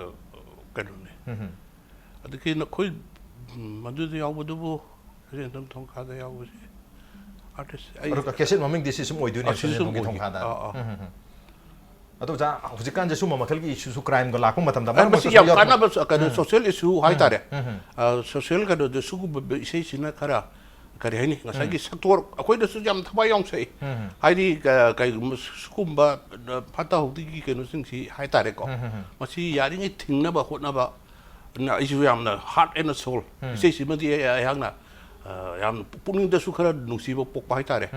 कनो ने अदगी न खोय मधुदे यावबदुबो रेंदम थोंखादा यावबसे आर्टिस्ट और कैसे ममिंग दिस इज मोय दुने थोंगे थोंखादा अतो जा हुजिकान जसु मखल की इशू क्राइम ग लाको मतम दा बस या काना बस का सोशल इशू हाय तारे सोशल का दो सुगु इसे सिना खरा करी हैनी ngसागी सक्तोर अखोय दसु जाम थबा योंसै हाइदी काई सुकुम्बा फाता होदी की केनो सिंगसी हाय तारे को मसी यारिङै थिंगनबा होटनबा ना इशू यामना हार्ट एंड सोल इसे सिमदि याङना याम पुनिंग दसु खरा नुसिबो पोकपा हाय तारे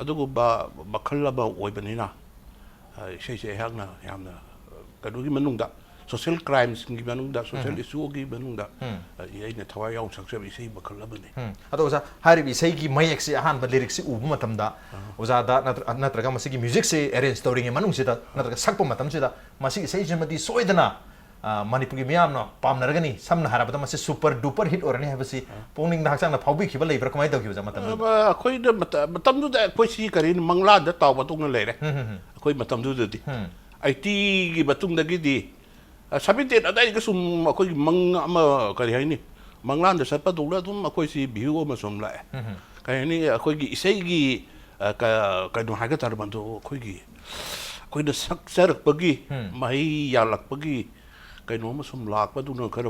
अदुगु बा मखलबा ओइबनिना इसे याङना यामना कदुगी मनुंगदा सोशल क्राइम्स की मनुंगदा सोशल इशू की मनुंगदा याइने थवा याउ सक्सेब इसे मखलबने अदो ओजा हारि बि सही की मयक से अहान ब लिरिक्स से उबु मतमदा ओजा दा नत्रगा मसी की म्यूजिक से अरेंज तोरिंग मनुंग से दा नत्रगा सकप मतम से दा मसी सही जमदी सोइदना मणिपुर की मियाम न पामनरगनी समन हाराबदा मसे सुपर डुपर हिट ओरनी हैबसी पोंगिंग हाक्सांग फाउबी खिबा लेब्रा कमाय दगियो जा मतम अखोय मतम दु अखोय सी करिन मंगला द ताव बतुंग लेरे अखोय मतम दु दि आईटी की बतुंग दगी दी सबिते अदाई के सुम अखोय मंग अमा करि हाइनी मंगलान द सपा दुला तुम अखोय सी बिहु अमा सुम लाए कहिनी अखोय की इसे की कदु हागा तरबंदो अखोय की अखोय द सक्सर पगी मही यालक पगी कहीं नोम सुम लाख पदुन खर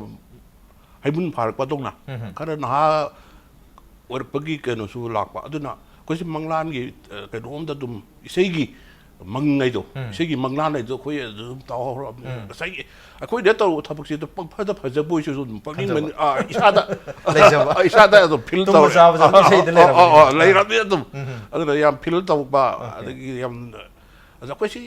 हाइबुन फारक पदोंना खर नहा और पगी कनो सु लाख पदुना कोसी मंगलान की कहीं नोम द दुम इसेगी मंगै दो इसेगी मंगलान नै दो खोय दुम ताव सही अखोय दे तो थपक से तो फद फज बोय सु पगिंग मन इसादा तो फिल तो लेरब दे तुम अदुना याम फिल तो बा अदगी याम ꯑꯗ ꯑꯩꯈꯣꯏꯁꯤ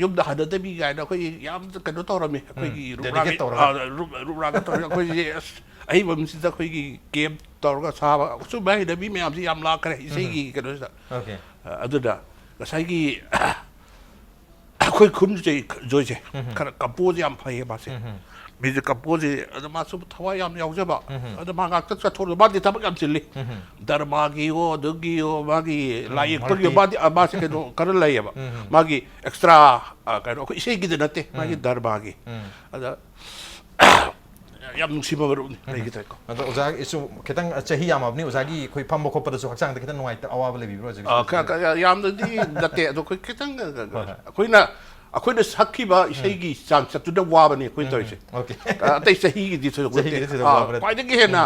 ꯌꯨꯝꯗ ꯍꯟꯅꯗꯕꯤ ꯀꯥꯏꯅ ꯑꯩꯈꯣꯏ ꯌꯥꯝ ꯀꯩꯅꯣ ꯇꯧꯔꯝꯃꯤ ꯑꯩꯈꯣꯏꯒꯤ ꯔꯨꯞꯔꯥꯒ ꯇꯧꯔꯒ ꯑꯩꯈꯣꯏꯁꯤ ꯑꯁ ꯑꯍꯩꯕꯁꯤꯗ ꯑꯩꯈꯣꯏꯒꯤ ꯀꯦꯝ ꯇꯧꯔꯒ ꯁꯥꯕ ꯁꯨꯝꯕ ꯍꯩꯅꯕꯤ ꯃꯌꯥꯝꯁꯤ ꯌꯥꯝ ꯂꯥꯛꯈ꯭ꯔꯦ ꯏꯁꯩꯒꯤ ꯀꯩꯅꯣꯁꯤꯗ ꯑꯗꯨꯗ ꯉꯁꯥꯏꯒꯤ ꯑꯩꯈꯣꯏ ꯈꯨꯟꯁꯦ ꯖꯣꯏꯁꯦ ꯈꯔ ꯀꯝꯄꯣꯖ ꯌꯥꯝ ꯐꯩꯌꯦ ꯃꯥꯁꯦ ꯃ꯭ꯌꯨꯖꯤꯛ ꯀꯝꯄꯣꯖꯤ ꯑꯗ ꯃꯥꯁꯨ ꯊꯋꯥꯏ ꯌꯥꯝ ꯌꯥꯎꯖꯕ ꯑꯗ ꯃꯥ ꯉꯥꯛꯇ ꯆꯠꯊꯣꯛꯑꯒ ꯃꯥꯗꯤ ꯊꯕꯛ ꯌꯥꯝ ꯆꯤꯜꯂꯤ ꯙꯔꯃꯥꯒꯤꯌꯣ ꯑꯗꯨꯒꯤꯌꯣ ꯃꯥꯒꯤ ꯂꯥꯏ ꯌꯦꯛꯄꯒꯤ ꯃꯥꯁꯤ ꯀꯩꯅꯣ ꯈꯔ ꯂꯩꯌꯦꯕ ꯃꯥꯒꯤ ꯑꯦꯛꯁꯇ꯭ꯔꯥ ꯀꯩꯅꯣ ꯑꯩꯈꯣꯏ ꯏꯁꯩꯒꯤꯗ ꯅꯠꯇꯦ ꯃꯥꯒꯤ ꯙꯔꯃꯥꯒꯤ ꯑꯗ ꯌꯥꯝ ꯅꯨꯡꯁꯤꯕ ꯃꯔꯨꯞꯅꯤ ꯂꯩꯈꯤꯗ꯭ꯔꯦꯀꯣ ꯑꯗꯣ ꯑꯣꯖꯥꯒꯤꯁꯨ ꯈꯤꯇꯪ ꯆꯍꯤ ꯌꯥꯝꯃꯕꯅꯤ ꯑꯣꯖꯥꯒꯤ ꯑꯩꯈꯣꯏ ꯐꯝꯕ ꯈꯣꯠꯄꯗꯁꯨ ꯍꯛꯆꯥꯡꯗ ꯈꯤꯇꯪ ꯅꯨꯡꯉꯥꯏꯇ ꯑꯋꯥꯕ ꯂꯩꯕꯤꯕ꯭ꯔꯣ ꯍꯧꯖꯤꯛ ꯌꯥꯝꯅꯗꯤ ꯅꯠꯇꯦ ꯑꯗꯣ ꯑꯩꯈꯣꯏ ꯈꯤꯇꯪ ꯑꯩꯈꯣꯏꯅ ꯁꯛꯈꯤꯕ ꯏꯁꯩꯒꯤ ꯆꯥꯡꯆꯠꯇꯨꯗ ꯋꯥꯕꯅꯤ ꯑꯩꯈꯣꯏꯅ ꯇꯧꯔꯤꯁꯦ ꯑꯇꯩ ꯆꯍꯤꯒꯤꯗꯤ ꯈ꯭ꯋꯥꯏꯗꯒꯤ ꯍꯦꯟꯅ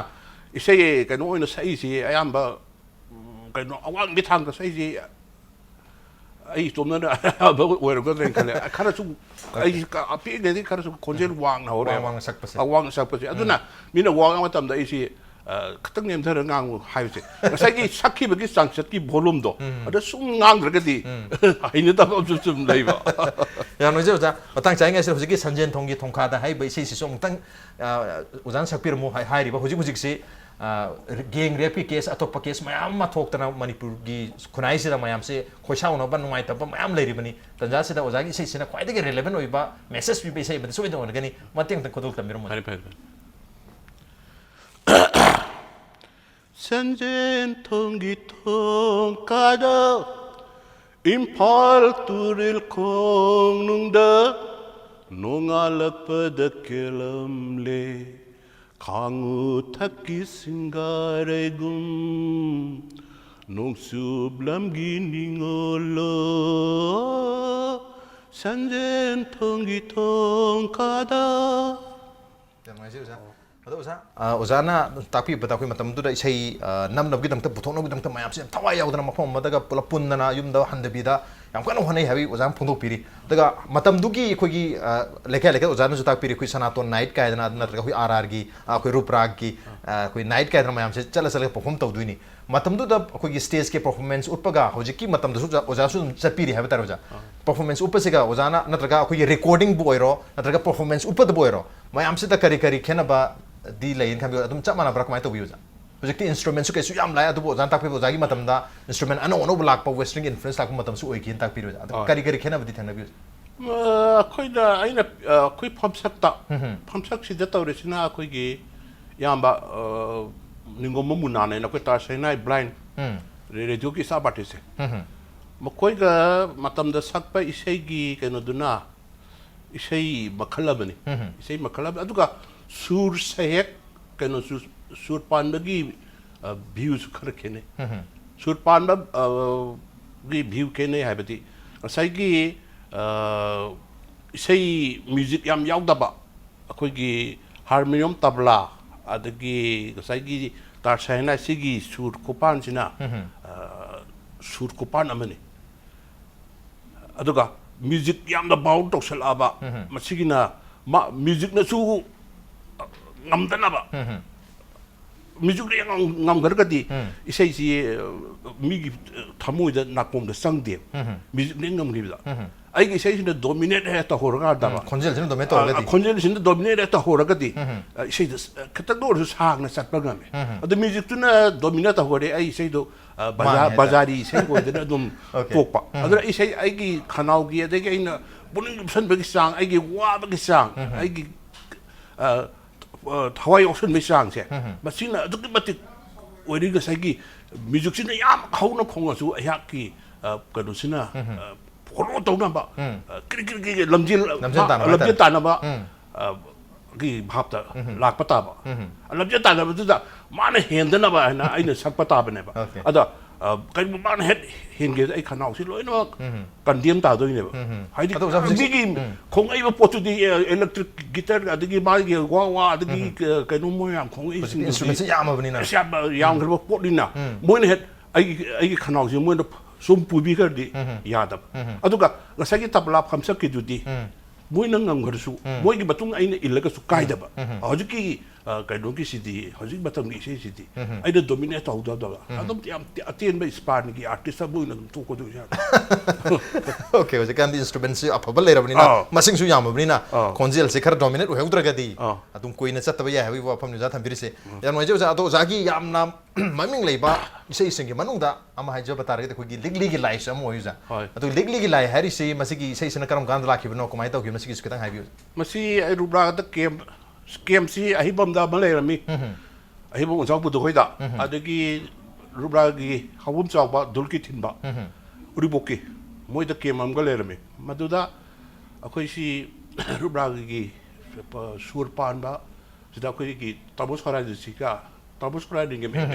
ꯏꯁꯩ ꯀꯩꯅꯣ ꯑꯣꯏꯅ ꯁꯛꯏꯁꯤ ꯑꯌꯥꯝꯕ ꯀꯩꯅꯣ ꯑꯋꯥꯡꯕꯤ ꯊꯥꯡꯗ ꯁꯛꯏꯁꯤ ꯑꯩ ꯏꯇꯣꯝꯅ ꯑꯌꯥꯝꯕ ꯑꯣꯏꯔꯒꯗ꯭ꯔꯥꯅ ꯈꯜꯂꯦ ꯈꯔꯁꯨ ꯑꯩ ꯄꯤꯛꯏꯉꯩꯗꯒꯤ ꯈꯔꯁꯨ ꯈꯣꯟꯖꯦꯜ ꯋꯥꯡꯅ ꯍꯧꯔꯦ ꯑꯋꯥꯡꯅ ꯁꯛꯄꯁꯦ ꯑꯗꯨꯅ ꯃꯤꯅ ꯋꯥ ꯉꯥꯡꯕ ꯃꯇꯝꯗ ꯑꯩꯁꯤ ꯈꯤꯇꯪ ꯅꯦꯝꯊꯔꯒ ꯉꯥꯡꯉꯨ ꯍꯥꯏꯕꯁꯦ ꯉꯁꯥꯏꯒꯤ ꯁꯛꯈꯤꯕꯒꯤ ꯆꯥꯡꯆꯠꯀꯤ ꯚꯣꯂꯨꯝꯗꯣ ꯑꯗ ꯁꯨꯝ ꯉꯥꯡꯗ꯭ꯔꯒꯗꯤ ꯍꯩꯅꯗꯕ ꯑꯃꯁꯨ ꯁꯨꯝ ꯂꯩꯕ ꯌꯥꯝ ꯅꯨꯡꯉꯥꯏꯖꯩ ꯑꯣꯖꯥ ꯃꯇꯥꯡ ꯆꯥꯔꯤꯉꯩꯁꯤꯗ ꯍꯧꯖꯤꯛꯀꯤ ꯁꯟꯖꯦꯟ ꯊꯣꯡꯒꯤ ꯊꯣꯡꯈꯥꯗ ꯍꯥꯏꯔꯤꯕ ꯏꯁꯩꯁꯤꯁꯨ ꯑꯃꯨꯛꯇꯪ ꯑꯣꯖꯥꯅ ꯁꯛꯄꯤꯔꯝꯃꯨ ꯍꯥꯏꯔꯤꯕ ꯍꯧꯖꯤꯛꯁꯤ ꯒꯦꯡ ꯔꯦꯞꯀꯤ ꯀꯦꯁ ꯑꯇꯣꯞꯄ ꯀꯦꯁ ꯃꯌꯥꯝ ꯑꯃ ꯊꯣꯛꯇꯅ ꯃꯅꯤꯄꯨꯔꯒꯤ ꯈꯨꯟꯅꯥꯏꯁꯤꯗ ꯃꯌꯥꯝꯁꯦ ꯈꯣꯏꯁꯥꯎꯅꯕ ꯅꯨꯡꯉꯥꯏꯇꯕ ꯃꯌꯥꯝ ꯂꯩꯔꯤꯕꯅꯤ ꯇꯟꯖꯥꯁꯤꯗ ꯑꯣꯖꯥꯒꯤ ꯏꯁꯩꯁꯤꯅ ꯈ꯭ꯋꯥꯏꯗꯒꯤ ꯔꯦꯂꯦꯚꯦꯟ ꯑꯣꯏꯕ ꯃꯦꯁꯦꯖ ꯄꯤꯕ ꯏꯁꯩ ꯑꯃꯗꯤ ꯁꯣꯏꯗꯅ ꯑꯣꯏꯔꯒꯅꯤ ꯃꯇꯦꯡ ꯈꯨꯗꯣꯜ ꯇꯝꯕꯤꯔꯝꯃꯨ ꯁꯟꯖꯦꯟ ꯊꯣꯡꯒꯤ ꯊꯣꯡꯀꯥꯗ ꯏꯝꯐꯥꯜ ꯇꯨꯔꯦꯜ ꯈꯣꯡꯅꯨꯡꯗ ꯅꯣꯡꯉꯥꯜꯂꯛꯄꯗ ꯀꯦꯜꯂꯝꯂꯦ ꯈꯥꯡꯉꯨ ꯊꯛꯀꯤ ꯁꯤꯡꯒꯥꯔꯩꯒꯨꯝ ꯅꯣꯡꯆꯨꯞ ꯂꯝꯒꯤ ꯅꯤꯡꯉꯣꯜꯂꯣ ꯁꯟꯖꯦꯟ ꯊꯣꯡꯒꯤ ꯊꯣꯡꯀꯥꯗ ꯌꯥꯝ ꯅꯨꯡꯉꯥꯏꯖꯩ ꯑꯣꯖꯥ ꯑꯗꯣ ꯑꯣꯖꯥ ꯑꯣꯖꯥꯅ ꯇꯥꯛꯄꯤꯕꯗ ꯑꯩꯈꯣꯏ ꯃꯇꯝꯗꯨꯗ ꯏꯁꯩ ꯅꯝꯅꯕꯒꯤꯗꯃꯛꯇ ꯄꯨꯊꯣꯛꯅꯕꯒꯤꯗꯃꯛꯇ ꯃꯌꯥꯝꯁꯦ ꯌꯥꯝ ꯊꯋꯥꯏ ꯌꯥꯎꯗꯅ ꯃꯐꯝ ꯑꯃꯗꯒ ꯄꯨꯂꯞ ꯄꯨꯟꯗꯅ ꯌꯨꯝꯗ ꯍꯟꯗꯕꯤꯗ ꯌꯥꯝ ꯀꯟꯅ ꯍꯣꯠꯅꯩ ꯍꯥꯏꯕꯒꯤ ꯑꯣꯖꯥꯅ ꯐꯣꯡꯗꯣꯛꯄꯤꯔꯤ ꯑꯗꯨꯒ ꯃꯇꯝꯗꯨꯒꯤ ꯑꯩꯈꯣꯏꯒꯤ ꯂꯩꯀꯥꯏ ꯑꯣꯖꯥꯅꯁꯨ ꯇꯥꯛꯄꯤꯔꯤ ꯑꯩꯈꯣꯏ ꯁꯅꯥꯇꯣꯟ ꯅꯥꯏꯠ ꯀꯥꯏꯗꯅ ꯅꯠꯇ꯭ꯔꯒ ꯑꯩꯈꯣꯏ ꯑꯥꯔꯒꯤ ꯑꯩꯈꯣꯏ ꯔꯨꯞꯔꯥꯒꯤ ꯑꯩꯈꯣꯏ ꯅꯥꯏꯠ ꯀꯥꯏꯗꯅ ꯃꯌꯥꯝꯁꯦ ꯆꯠꯂꯒ ꯄꯔꯐꯣꯔꯝ ꯇꯧꯗꯣꯏꯅꯤ ꯃꯇꯝꯗꯨꯗ ꯑꯩꯈꯣꯏꯒꯤ ꯁ꯭ꯇꯦꯖꯀꯤ ꯄꯔꯐꯣꯔꯃꯦꯟꯁ ꯎꯠꯄꯒ ꯍꯧꯖꯤꯛꯀꯤ ꯃꯇꯝꯗꯁꯨ ꯑꯣꯖꯥꯁꯨ ꯑꯗꯨꯝ ꯆꯠꯄꯤꯔꯤ ꯍꯥꯏꯕ ꯇꯥꯔꯦ ꯑꯣꯖꯥ ꯄꯔꯐꯣꯔꯃꯦꯟꯁ ꯎꯠꯄꯁꯤꯒ ꯑꯣꯖꯥꯅ ꯅꯠꯇ꯭ꯔꯒ ꯑꯩꯈꯣꯏꯒꯤ ꯔꯦꯀꯣꯔꯗꯤꯡꯕꯨ ꯑꯣꯏꯔꯣ ꯅꯠꯇ꯭ꯔꯒ ꯄꯔꯐꯣꯔꯃꯦꯟꯁ ꯎꯠꯄꯗꯕꯨ ꯑꯣꯏꯔꯣ ꯃꯌꯥꯝꯁꯤꯗ ꯀꯔꯤ ꯈꯦꯠꯅꯕ ꯗꯤ ꯂꯩꯌꯦꯅ ꯈꯟꯕꯤꯌꯨ ꯑꯗꯨꯝ ꯆꯞ ꯃꯥꯟꯅꯕ꯭ꯔꯥ ꯀꯃꯥꯏꯅ ꯇꯧꯕꯤꯌꯨ ꯑꯣꯖꯥ ꯍꯧꯖꯤꯛꯇꯤ ꯏꯟꯁꯇ꯭ꯔꯨꯃꯦꯟꯁꯨ ꯀꯩꯁꯨ ꯌꯥꯝ ꯂꯥꯛꯑꯦ ꯑꯗꯨꯕꯨ ꯑꯣꯖꯥꯅ ꯇꯥꯛꯄꯤꯕ ꯑꯣꯖꯥꯒꯤ ꯃꯇꯝꯗ ꯏꯟꯁꯇ꯭ꯔꯨꯃꯦꯟ ꯑꯅꯧꯕ ꯂꯥꯛꯄ ꯋꯦꯁꯇꯔꯟꯒꯤ ꯏꯟꯐ꯭ꯂꯨꯌꯦꯟꯁ ꯂꯥꯛꯄ ꯃꯇꯝꯁꯨ ꯑꯣꯏꯈꯤꯅ ꯇꯥꯛꯄꯤꯔꯨ ꯑꯣꯖꯥ ꯑꯗꯣ ꯀꯔꯤ ꯈꯦꯠꯅꯕꯗꯤ ꯊꯦꯡꯅꯕꯤꯌꯨ ꯑꯩꯈꯣꯏ ꯐꯝꯁꯛꯁꯤꯗ ꯇꯧꯔꯤꯁꯤꯅ ꯑꯩꯈꯣꯏꯒꯤ ꯏꯌꯥꯝꯕ ꯅꯤꯡꯒꯣꯝꯕ ꯃꯨꯅꯥꯅ ꯑꯩꯈꯣꯏ ꯇꯥꯔꯁꯩꯅꯥꯏ ꯕ꯭ꯂꯥꯏꯟ ꯔꯦꯗꯤꯑꯣꯒꯤ ꯏꯁꯇꯥꯐ ꯑꯥꯔꯇꯤꯁꯁꯦ ꯃꯈꯣꯏꯒ ꯃꯇꯝꯗ ꯁꯛꯄ ꯏꯁꯩꯒꯤ ꯀꯩꯅꯣꯗꯨꯅ ꯏꯁꯩ ꯃꯈꯜ ꯑꯃꯅꯤ ꯏꯁꯩ ꯃꯈꯜ ꯑꯃ ꯑꯗꯨꯒ ꯁꯨꯔ ꯁꯍꯦꯛ ꯀꯩꯅꯣꯁꯨ ꯁꯨꯔ ꯄꯥꯟꯕꯒꯤ ꯚ꯭ꯌꯨꯁꯨ ꯈꯔ ꯈꯦꯠꯅꯩ ꯁꯨꯔ ꯄꯥꯟꯕꯒꯤ ꯚ꯭ꯌꯨ ꯈꯦꯠꯅꯩ ꯍꯥꯏꯕꯗꯤ ꯉꯁꯥꯏꯒꯤ ꯏꯁꯩ ꯃ꯭ꯌꯨꯖꯤꯛ ꯌꯥꯝ ꯌꯥꯎꯗꯕ ꯑꯩꯈꯣꯏꯒꯤ ꯍꯥꯔꯃꯣꯅꯤꯌꯝ ꯇꯕ꯭ꯂꯥ ꯑꯗꯒꯤ ꯉꯁꯥꯏꯒꯤ ꯇꯥꯔꯁꯥꯏꯅꯥ ꯁꯤꯒꯤ ꯁꯨꯔ ꯈꯨꯄꯥꯟꯁꯤꯅ ꯁꯨꯔ ꯈꯨꯄꯥꯟ ꯑꯃꯅꯤ ꯑꯗꯨꯒ ꯃ꯭ꯌꯨꯖꯤꯛ ꯌꯥꯝꯅ ꯕꯥꯎꯟ ꯇꯧꯁꯜꯂꯛꯑꯕ ꯃꯁꯤꯒꯤꯅ ꯃ꯭ꯌꯨꯖꯤꯛꯅꯁꯨ ꯉꯝꯗꯅꯕ ꯃ꯭ꯌꯨꯖꯤꯛꯅ ꯉꯝꯈ꯭ꯔꯒꯗꯤ ꯏꯁꯩꯁꯤ ꯃꯤꯒꯤ ꯊꯃꯣꯏꯗ ꯅꯥꯀꯣꯡꯗ ꯆꯪꯗꯦ ꯃ꯭ꯌꯨꯖꯤꯛꯅ ꯉꯝꯈꯤꯕꯗ ꯑꯩꯒꯤ ꯏꯁꯩꯁꯤꯅ ꯗꯣꯃꯤꯅꯦꯠ ꯍꯦꯛ ꯇꯧꯍꯧꯔꯀꯥꯟꯗ ꯈꯣꯟꯖꯦꯜꯁꯤꯅ ꯗꯣꯃꯤꯅꯦꯠ ꯇꯧꯔꯒꯗꯤ ꯈꯣꯟꯖꯦꯜꯁꯤꯅ ꯗꯣꯃꯤꯅꯦꯠ ꯍꯦꯛ ꯇꯧꯍꯧꯔꯒꯗꯤ ꯏꯁꯩꯗ ꯈꯤꯇꯪ ꯑꯣꯏꯔꯁꯨ ꯁꯥꯡꯅ ꯆꯠꯄ ꯉꯝꯃꯦ ꯑꯗꯨ ꯃ꯭ꯌꯨꯖꯤꯛꯇꯨꯅ ꯗꯣꯃꯤꯅꯦꯠ ꯇꯧꯍꯧꯔꯦ ꯑꯩ ꯏꯁꯩꯗꯣ ꯕꯖꯥꯔꯤ ꯏꯁꯩ ꯑꯣꯏꯗꯅ ꯑꯗꯨꯝ ꯇꯣꯛꯄ ꯑꯗꯨꯅ ꯏꯁꯩ ꯑꯩꯒꯤ ꯈꯅꯥꯎꯒꯤ ꯑꯗꯒꯤ ꯑꯩꯅ ꯄꯨꯛꯅꯤꯡ ꯂꯨꯞꯁꯟꯕꯒꯤ ꯆꯥꯡ ꯑꯩꯒꯤ ꯋꯥꯕꯒꯤ ꯆꯥꯡ ꯑꯩꯒꯤ ꯊꯋꯥꯏ ꯌꯥꯎꯁꯟꯕꯒꯤ ꯆꯥꯡꯁꯦ ꯃꯁꯤꯅ ꯑꯗꯨꯛꯀꯤ ꯃꯇꯤꯛ ꯑꯣꯏꯔꯤ ꯉꯁꯥꯏꯒꯤ ꯃ꯭ꯌꯨꯖꯤꯛꯁꯤꯅ ꯌꯥꯝ ꯍꯧꯅ ꯈꯣꯡꯉꯁꯨ ꯑꯩꯍꯥꯛꯀꯤ ꯀꯩꯅꯣꯁꯤꯅ ꯐꯣꯂꯣ ꯇꯧꯅꯕ ꯀ꯭ꯔꯤ ꯂꯝꯖꯦꯜ ꯇꯥꯅꯕ ꯒꯤ ꯚꯥꯞꯇ ꯂꯥꯛꯄ ꯇꯥꯕ ꯂꯝꯖꯦꯜ ꯇꯥꯟꯅꯕꯗꯨꯗ ꯃꯥꯅ ꯍꯦꯟꯗꯅꯕ ꯍꯥꯏꯅ ꯑꯩꯅ ꯁꯛꯄ ꯇꯥꯕꯅꯦꯕ ꯑꯗ ꯀꯔꯤꯒꯨꯝꯕ ꯃꯥꯅ ꯍꯦꯛ ꯍꯦꯟꯒꯦꯗ ꯑꯩ ꯈꯅꯥꯎꯁꯤ ꯂꯣꯏꯅꯃꯛ ꯀꯟꯗꯦꯝ ꯇꯥꯗꯣꯏꯅꯦꯕ ꯍꯥꯏꯗꯤ ꯃꯤꯒꯤ ꯈꯣꯡꯉꯛꯏꯕ ꯄꯣꯠꯇꯨꯗꯤ ꯏꯂꯦꯛꯇ꯭ꯔꯤꯛ ꯒꯤꯇꯔ ꯑꯗꯒꯤ ꯃꯥꯒꯤ ꯋꯥ ꯑꯗꯒꯤ ꯀꯩꯅꯣ ꯃꯌꯥꯝ ꯏꯟꯁꯇ꯭ꯔꯨꯃꯦꯟꯁꯤ ꯌꯥꯝꯃꯕꯅꯤꯅ ꯌꯥꯝꯈ꯭ꯔꯕ ꯄꯣꯠꯅꯤꯅ ꯃꯣꯏꯅ ꯍꯦꯛ ꯑꯩꯒꯤ ꯈꯅꯥꯎꯁꯤ ꯃꯣꯏꯅ ꯁꯨꯝ ꯄꯨꯕꯤꯈ꯭ꯔꯗꯤ ꯌꯥꯗꯕ ꯑꯗꯨꯒ ꯉꯁꯥꯏꯒꯤ ꯇꯕ꯭ꯂꯥ ꯐꯝꯁꯛꯀꯤꯗꯨꯗꯤ ꯃꯣꯏꯅ ꯉꯝꯈ꯭ꯔꯁꯨ ꯃꯣꯏꯒꯤ ꯃꯇꯨꯡ ꯑꯩꯅ ꯏꯜꯂꯒꯁꯨ ꯀꯥꯏꯗꯕ ꯍꯧꯖꯤꯛꯀꯤ ꯀꯩꯅꯣꯒꯤ ꯁꯤꯗꯤ ꯍꯧꯖꯤꯛ ꯃꯇꯝꯒꯤ ꯏꯁꯩꯁꯤꯗꯤ ꯑꯩꯅ ꯗꯣꯃꯤꯅꯦꯠ ꯇꯧꯗꯕ ꯑꯗꯨꯝ ꯌꯥꯝ ꯑꯇꯦꯟꯕ ꯏꯁꯄꯥꯟꯒꯤ ꯑꯥꯔꯇꯤꯁ ꯑꯃ ꯑꯣꯏꯅ ꯑꯗꯨꯝ ꯊꯣꯛꯀꯗꯣꯏ ꯑꯣꯀꯦ ꯍꯧꯖꯤꯛꯀꯥꯟꯗꯤ ꯏꯟꯁꯇ꯭ꯔꯨꯃꯦꯟꯁꯤ ꯑꯐꯕ ꯂꯩꯔꯕꯅꯤꯅ ꯃꯁꯤꯡꯁꯨ ꯌꯥꯝꯃꯕꯅꯤꯅ ꯈꯣꯟꯖꯦꯜꯁꯤ ꯈꯔ ꯗꯣꯃꯤꯅꯦꯠ ꯑꯣꯏꯍꯧꯗ꯭ꯔꯒꯗꯤ ꯑꯗꯨꯝ ꯀꯨꯏꯅ ꯆꯠꯇꯕ ꯌꯥꯏ ꯍꯥꯏꯕꯒꯤ ꯋꯥꯐꯝꯅꯤ ꯑꯣꯖꯥ ꯊꯝꯕꯤꯔꯤꯁꯦ ꯌꯥꯝ ꯅꯨꯡꯉꯥꯏꯖꯩ ꯑꯣꯖꯥ ꯑꯗꯣ ꯑꯣꯖꯥꯒꯤ ꯌꯥꯝꯅ ꯃꯃꯤꯡ ꯂꯩꯕ ꯏꯁꯩꯁꯤꯡꯒꯤ ꯃꯅꯨꯡꯗ ꯑꯃ ꯍꯥꯏꯖꯕ ꯇꯥꯔꯒꯗꯤ ꯑꯩꯈꯣꯏꯒꯤ ꯂꯤꯛꯂꯤꯒꯤ ꯂꯥꯏꯁꯨ ꯑꯃ ꯑꯣꯏ ꯑꯣꯖꯥ ꯑꯗꯨ ꯂꯤꯛꯂꯤꯒꯤ ꯂꯥꯏ ꯍꯥꯏꯔꯤꯁꯤ ꯃꯁꯤꯒꯤ ꯏꯁꯩꯁꯤꯅ ꯀꯔꯝ ꯀꯥꯟꯗ ꯂꯥꯛꯈꯤꯕꯅꯣ ꯀꯃꯥꯏꯅ ꯇꯧꯈꯤꯕꯅꯣ ꯃꯁꯤꯒꯤꯁꯨ ꯈꯤꯇꯪ ꯍꯥꯏꯕꯤꯌꯨ ꯃꯁꯤ ꯑꯩ ꯔꯨꯕ꯭ꯔꯥꯗ ꯀꯦꯝꯞꯁꯤ ꯑꯍꯤꯕꯝꯗ ꯑꯃ ꯂꯩꯔꯝꯃꯤ ꯑꯍꯤꯕꯝ ꯑꯣꯟꯆꯥꯎꯕꯨꯗ ꯍꯣꯏꯗ ꯑꯗꯒꯤ ꯔꯨꯕ꯭ꯔꯥꯒꯤ ꯍꯧꯕꯝ ꯆꯥꯎꯕ ꯗꯨꯜꯀꯤ ꯊꯤꯟꯕ ꯎꯔꯤꯄꯣꯛꯀꯤ ꯃꯣꯏꯗ ꯀꯦꯝ ꯑꯃꯒ ꯂꯩꯔꯝꯃꯤ ꯃꯗꯨꯗ ꯑꯩꯈꯣꯏꯁꯤ ꯔꯨꯕ꯭ꯔꯥꯒꯤ ꯁꯨꯔ ꯄꯥꯟꯕ ꯁꯤꯗ ꯑꯩꯈꯣꯏꯒꯤ ꯇꯥꯃꯣ ꯁꯣꯔꯥꯏꯅꯁꯤꯒ ꯇꯥꯃꯣ ꯁꯣꯔꯥꯏꯅꯤꯡꯒꯤ ꯃꯍꯦꯛ